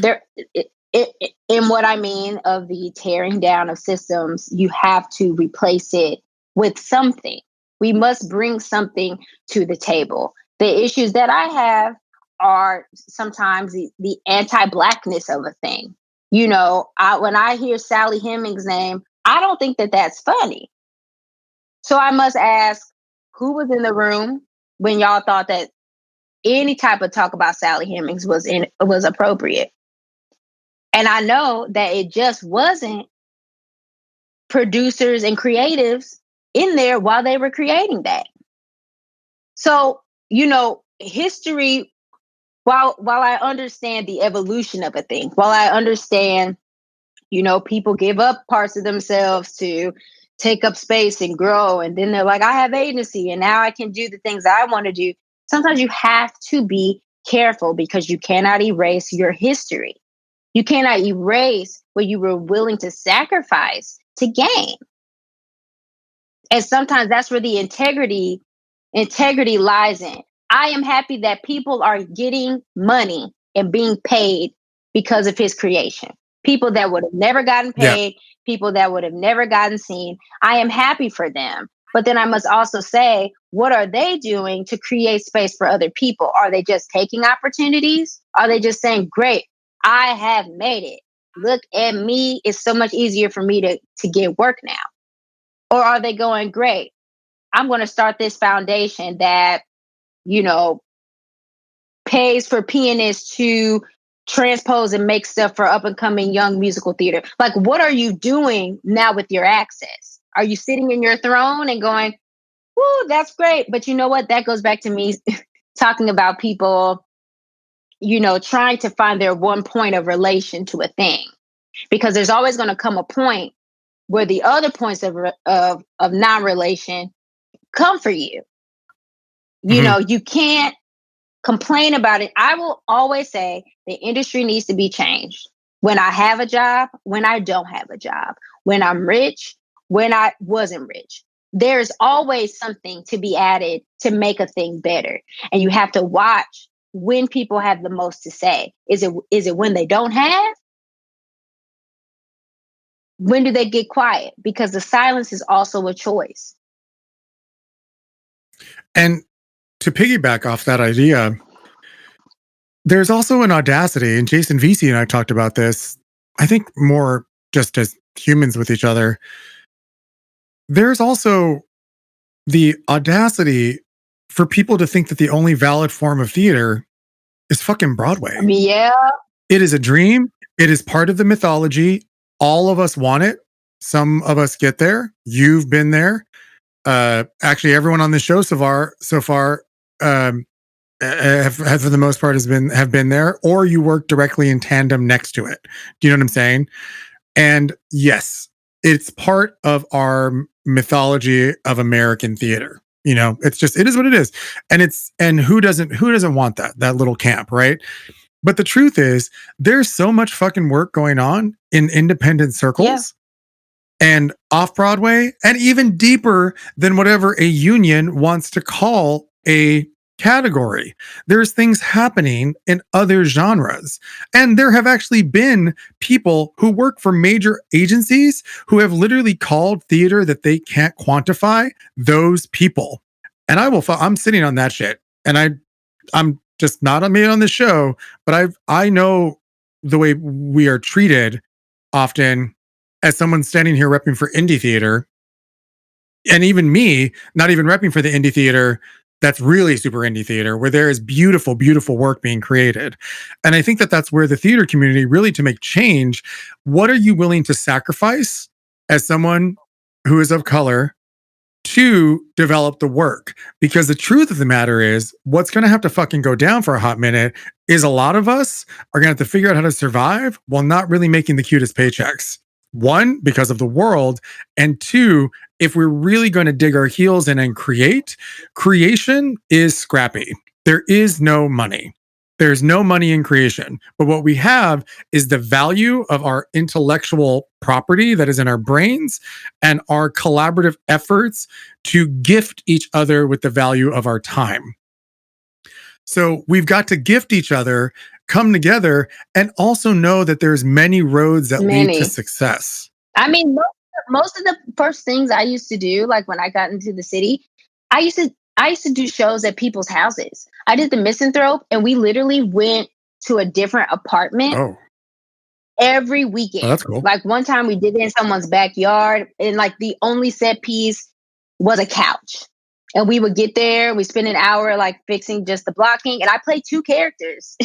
Speaker 2: In what I mean of the tearing down of systems, you have to replace it with something. We must bring something to the table. The issues that I have are sometimes the anti-blackness of a thing. When I hear Sally Hemings' name, I don't think that that's funny. So I must ask, who was in the room when y'all thought that any type of talk about Sally Hemings was appropriate? And I know that it just wasn't producers and creatives in there while they were creating that. So, history, while I understand the evolution of a thing, while I understand, people give up parts of themselves to take up space and grow, and then they're like, I have agency and now I can do the things that I want to do. Sometimes you have to be careful because you cannot erase your history. You cannot erase what you were willing to sacrifice to gain. And sometimes that's where the integrity lies in. I am happy that people are getting money and being paid because of his creation. People that would have never gotten paid, people that would have never gotten seen. I am happy for them. But then I must also say, what are they doing to create space for other people? Are they just taking opportunities? Are they just saying, great, I have made it. Look at me. It's so much easier for me to get work now. Or are they going, great, I'm going to start this foundation that, pays for pianists to transpose and make stuff for up and coming young musical theater. Like, what are you doing now with your access? Are you sitting in your throne and going, whoo, that's great. But you know what? That goes back to me talking about people, trying to find their one point of relation to a thing, because there's always going to come a point where the other points of non-relation come for you. You can't complain about it. I will always say the industry needs to be changed. When I have a job, when I don't have a job, when I'm rich, when I wasn't rich. There's always something to be added to make a thing better. And you have to watch when people have the most to say. Is it when they don't have? When do they get quiet? Because the silence is also a choice.
Speaker 4: And to piggyback off that idea, there's also an audacity, and Jason Vesey and I talked about this, I think more just as humans with each other. There's also the audacity for people to think that the only valid form of theater is fucking Broadway.
Speaker 2: Yeah.
Speaker 4: It is a dream. It is part of the mythology. All of us want it. Some of us get there. You've been there. Actually, everyone on the show so far, have for the most part have been there, or you work directly in tandem next to it. Do you know what I'm saying? And yes, it's part of our mythology of American theater. It is what it is. And who doesn't want that little camp, right? But the truth is, there's so much fucking work going on in independent circles and off Broadway, and even deeper than whatever a union wants to call a category. There's things happening in other genres. And there have actually been people who work for major agencies who have literally called theater that they can't quantify those people. And I'm sitting on that shit. And I'm just not on me on the show, but I know the way we are treated often as someone standing here repping for indie theater, and even me not even repping for the indie theater that's really super indie theater, where there is beautiful, beautiful work being created. And I think that that's where the theater community really, to make change, what are you willing to sacrifice as someone who is of color to develop the work? Because the truth of the matter is, what's going to have to fucking go down for a hot minute is a lot of us are going to have to figure out how to survive while not really making the cutest paychecks. One, because of the world, and two, if we're really going to dig our heels in and creation is scrappy. There is no money. There's no money in creation. But what we have is the value of our intellectual property that is in our brains and our collaborative efforts to gift each other with the value of our time. So we've got to gift each other, come together, and also know that there's many roads that lead to success.
Speaker 2: I mean, most of the first things I used to do, like when I got into the city, I used to do shows at people's houses. I did the Misanthrope, and we literally went to a different apartment every weekend.
Speaker 4: Oh, that's cool.
Speaker 2: Like one time we did it in someone's backyard, and like the only set piece was a couch. And we would get there, we spend an hour like fixing just the blocking, and I played 2 characters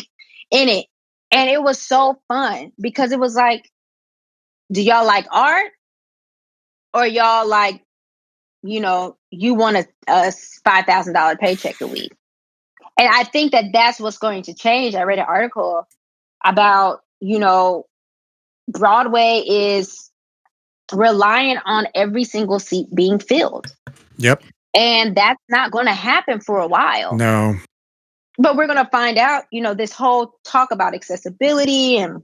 Speaker 2: in it. And it was so fun because it was like, do y'all like art? Or y'all like, you want a $5,000 paycheck a week? And I think that that's what's going to change. I read an article about, Broadway is reliant on every single seat being filled.
Speaker 4: Yep.
Speaker 2: And that's not going to happen for a while.
Speaker 4: No.
Speaker 2: But we're going to find out, this whole talk about accessibility and,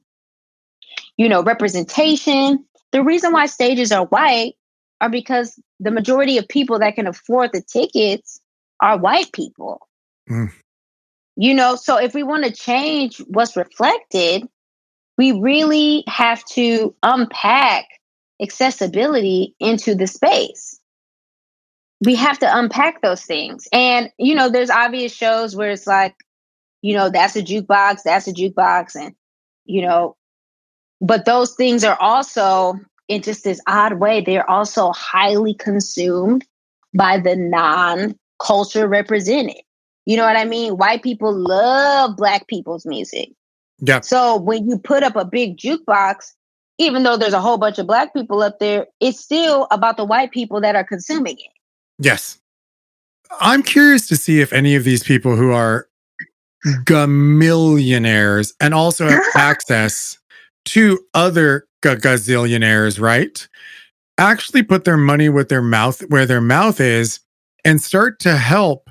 Speaker 2: representation. The reason why stages are white are because the majority of people that can afford the tickets are white people.
Speaker 4: Mm.
Speaker 2: So if we want to change what's reflected, we really have to unpack accessibility into the space. We have to unpack those things. And, there's obvious shows where it's like, that's a jukebox. And, but those things are also, in just this odd way, they're also highly consumed by the non-culture represented. You know what I mean? White people love Black people's music.
Speaker 4: Yeah.
Speaker 2: So when you put up a big jukebox, even though there's a whole bunch of Black people up there, it's still about the white people that are consuming it.
Speaker 4: Yes. I'm curious to see if any of these people who are millionaires and also have access to other gazillionaires, right, actually put their money with their mouth where their mouth is and start to help,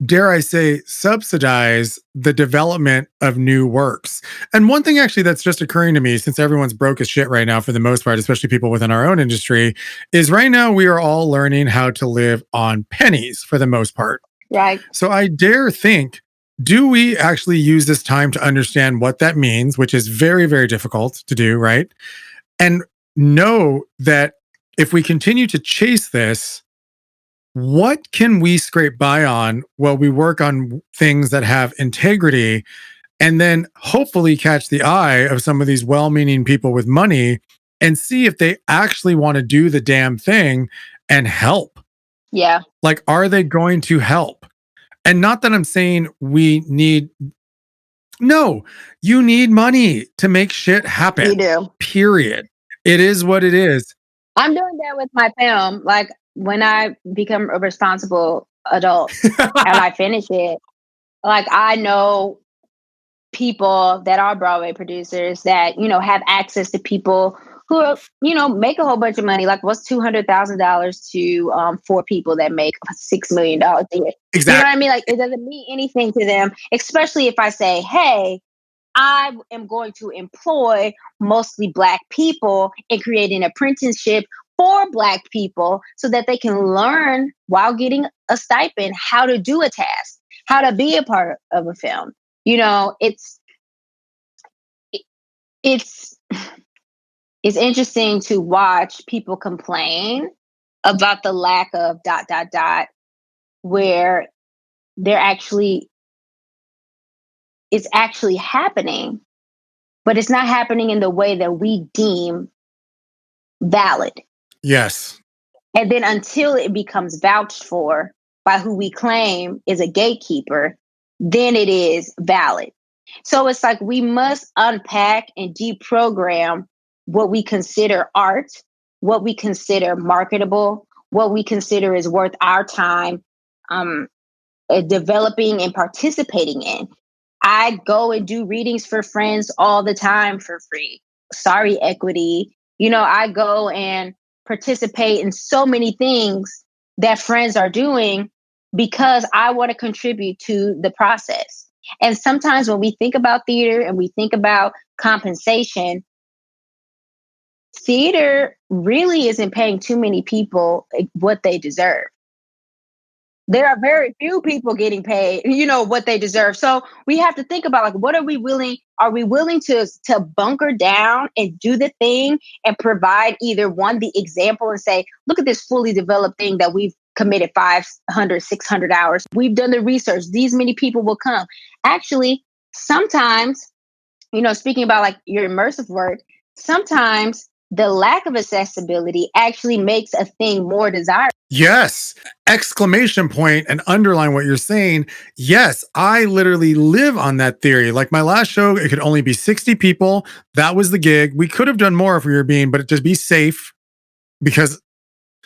Speaker 4: dare I say, subsidize the development of new works. And one thing actually that's just occurring to me, since everyone's broke as shit right now for the most part, especially people within our own industry, is right now we are all learning how to live on pennies for the most part.
Speaker 2: Right.
Speaker 4: So I dare think, do we actually use this time to understand what that means, which is very, very difficult to do, right? And know that if we continue to chase this, what can we scrape by on while we work on things that have integrity, and then hopefully catch the eye of some of these well-meaning people with money and see if they actually want to do the damn thing and help?
Speaker 2: Yeah.
Speaker 4: Like, are they going to help? And not that I'm saying no, you need money to make shit happen.
Speaker 2: You do.
Speaker 4: Period. It is what it is.
Speaker 2: I'm doing that with my film. Like, when I become a responsible adult and I finish it, like, I know people that are Broadway producers that, have access to people who, make a whole bunch of money. Like, what's $200,000 to 4 people that make $6 million a year?
Speaker 4: Exactly.
Speaker 2: You know what I mean? Like, it doesn't mean anything to them, especially if I say, hey, I am going to employ mostly Black people and create an apprenticeship for Black people so that they can learn while getting a stipend how to do a task, how to be a part of a film. You know, it's interesting to watch people complain about the lack of ... where they're actually it's actually happening, but it's not happening in the way that we deem valid.
Speaker 4: Yes.
Speaker 2: And then until it becomes vouched for by who we claim is a gatekeeper, then it is valid. So it's like we must unpack and deprogram what we consider art, what we consider marketable, what we consider is worth our time developing and participating in. I go and do readings for friends all the time for free. Sorry, equity. You know, I go and participate in so many things that friends are doing because I want to contribute to the process. And sometimes when we think about theater and we think about compensation, theater really isn't paying too many people what they deserve. There are very few people getting paid, you know, what they deserve. So we have to think about, like, what are we willing to bunker down and do the thing and provide either one, the example and say, look at this fully developed thing that we've committed 500, 600 hours. We've done the research. These many people will come. Actually, sometimes, you know, speaking about like your immersive work, sometimes the lack of accessibility actually makes a thing more desirable.
Speaker 4: Yes. Exclamation point and underline what you're saying. Yes, I literally live on that theory. Like my last show, it could only be 60 people. That was the gig. We could have done more if we were being, but just be safe because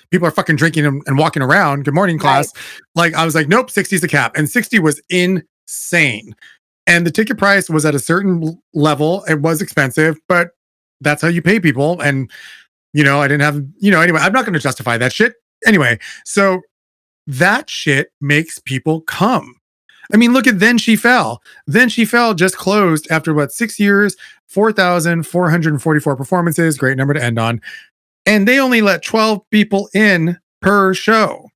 Speaker 4: people are fucking drinking and walking around. Good morning, class. Right. Like I was like, nope, 60 is the cap. And 60 was insane. And the ticket price was at a certain level. It was expensive, but that's how you pay people. And, you know, I didn't have, you know, anyway, I'm not going to justify that shit. Anyway, so that shit makes people come. I mean, look at Then She Fell. Then She Fell just closed after what, 6 years, 4,444 performances. Great number to end on. And they only let 12 people in per show.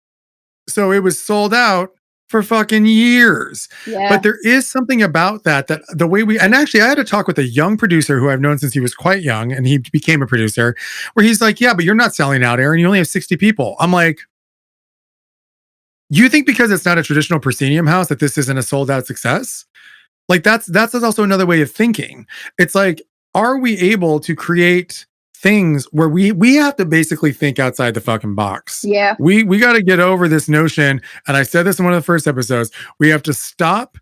Speaker 4: So it was sold out for fucking years. Yeah. But there is something about that the way and actually I had to talk with a young producer who I've known since he was quite young and he became a producer where he's like, yeah, but you're not selling out, Aaron. You only have 60 people. I'm like, you think because it's not a traditional proscenium house that this isn't a sold out success? Like that's also another way of thinking. It's like, are we able to create things where we have to basically think outside the fucking box?
Speaker 2: Yeah.
Speaker 4: We got to get over this notion. And I said this in one of the first episodes. We have to stop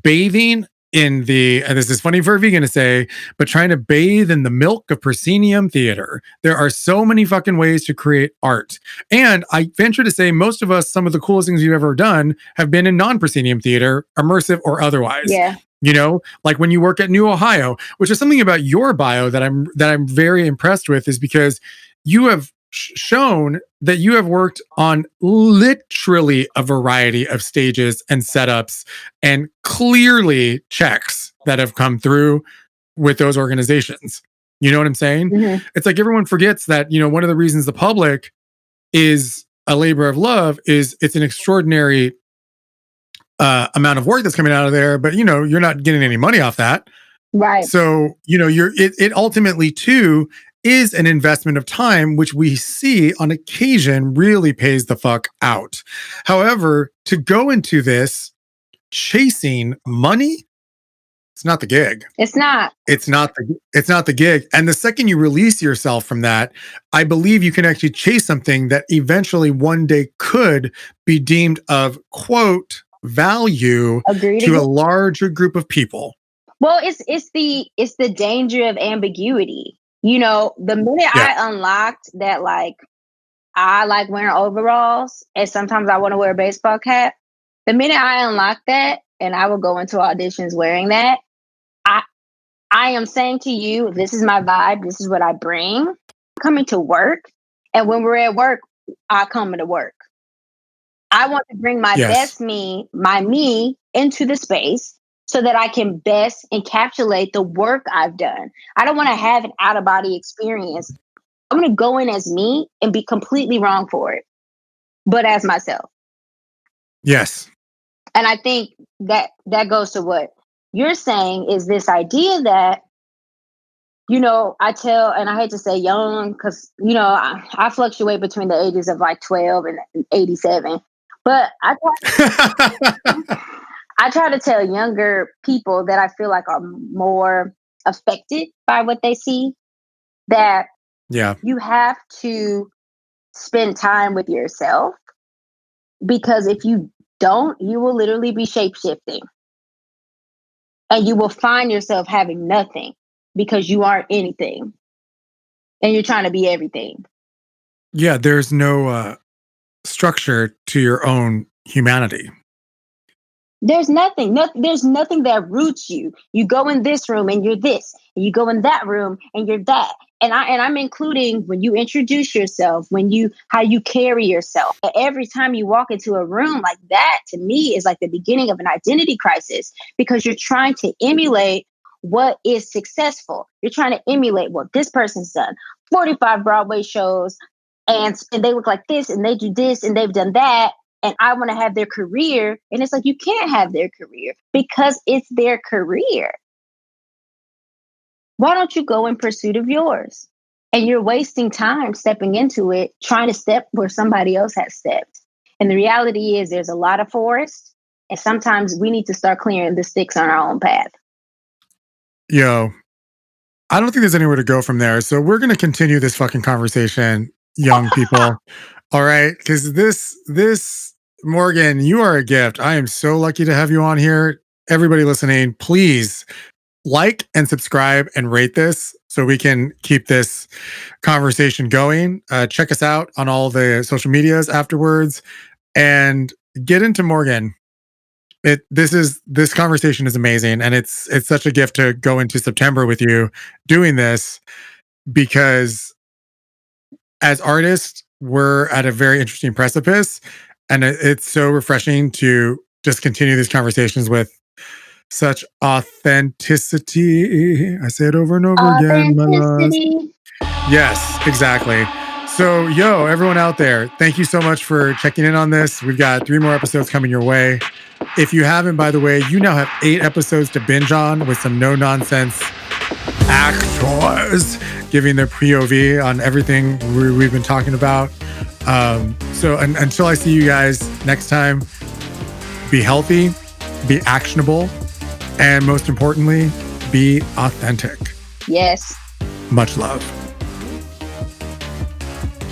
Speaker 4: bathing in and this is funny for a vegan to say, but trying to bathe in the milk of proscenium theater. There are so many fucking ways to create art. And I venture to say most of us, some of the coolest things we've ever done have been in non-proscenium theater, immersive or otherwise.
Speaker 2: Yeah.
Speaker 4: You know, like when you work at New Ohio, which is something about your bio that I'm very impressed with, is because you have shown that you have worked on literally a variety of stages and setups and clearly checks that have come through with those organizations. You know what I'm saying? Mm-hmm. It's like everyone forgets that, you know, one of the reasons the public is a labor of love is it's an extraordinary amount of work that's coming out of there, but you know, you're not getting any money off that.
Speaker 2: Right.
Speaker 4: So, you know, it ultimately too is an investment of time, which we see on occasion really pays the fuck out. However, to go into this chasing money, it's not the gig.
Speaker 2: It's not
Speaker 4: the gig. And the second you release yourself from that, I believe you can actually chase something that eventually one day could be deemed of, quote, value to a larger group of people.
Speaker 2: Well, it's the danger of ambiguity. You know, the minute I unlocked that, like, I like wearing overalls and sometimes I want to wear a baseball cap. The minute I unlocked that and I will go into auditions wearing that, I am saying to you, this is my vibe. This is what I bring. I'm coming to work. And when we're at work, I come into work. I want to bring my best me, my me into the space. so that I can best encapsulate the work I've done. I don't want to have an out of body experience. I'm going to go in as me and be completely wrong for it, but as myself.
Speaker 4: Yes.
Speaker 2: And I think that goes to what you're saying, is this idea that, I tell, and I hate to say young, because, I fluctuate between the ages of like 12 and 87. But I try to tell younger people that I feel like are more affected by what they see, that you have to spend time with yourself, because if you don't, you will literally be shape-shifting. And you will find yourself having nothing because you aren't anything. And you're trying to be everything.
Speaker 4: Yeah, there's no structure to your own humanity.
Speaker 2: There's nothing. There's nothing that roots you. You go in this room and you're this, and you go in that room and you're that. And I'm including when you introduce yourself, how you carry yourself. Every time you walk into a room like that, to me, is like the beginning of an identity crisis, because you're trying to emulate what is successful. You're trying to emulate what this person's done. 45 Broadway shows, and they look like this, and they do this, and they've done that. And I want to have their career. And it's like, you can't have their career because it's their career. Why don't you go in pursuit of yours? And you're wasting time stepping into it, trying to step where somebody else has stepped. And the reality is there's a lot of forest. And sometimes we need to start clearing the sticks on our own path.
Speaker 4: Yo, I don't think there's anywhere to go from there. So we're going to continue this fucking conversation, young people. All right. Because this, Morgan, you are a gift. I am so lucky to have you on here. Everybody listening, please like and subscribe and rate this so we can keep this conversation going. Check us out on all the social medias afterwards and get into Morgan. This conversation is amazing, and it's such a gift to go into September with you doing this, because as artists, we're at a very interesting precipice, and it's so refreshing to just continue these conversations with such authenticity. I say it over and over again. Yes, exactly. So, everyone out there, thank you so much for checking in on this. We've got 3 more episodes coming your way. If you haven't, by the way, you now have 8 episodes to binge on with some no-nonsense actors giving their POV on everything we've been talking about. So until I see you guys next time, be healthy, be actionable, and most importantly, be authentic.
Speaker 2: Yes.
Speaker 4: Much love.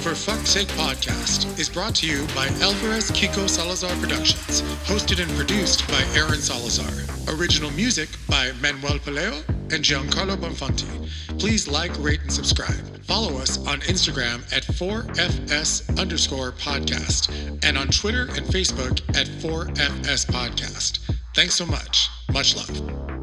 Speaker 3: For Fuck's Sake Podcast is brought to you by Alvarez Kiko Salazar Productions, hosted and produced by Aaron Salazar. Original music by Manuel Paleo and Giancarlo Bonfanti. Please like, rate, and subscribe. Follow us on Instagram at 4FS_podcast and on Twitter and Facebook at 4FS Podcast. Thanks so much. Much love.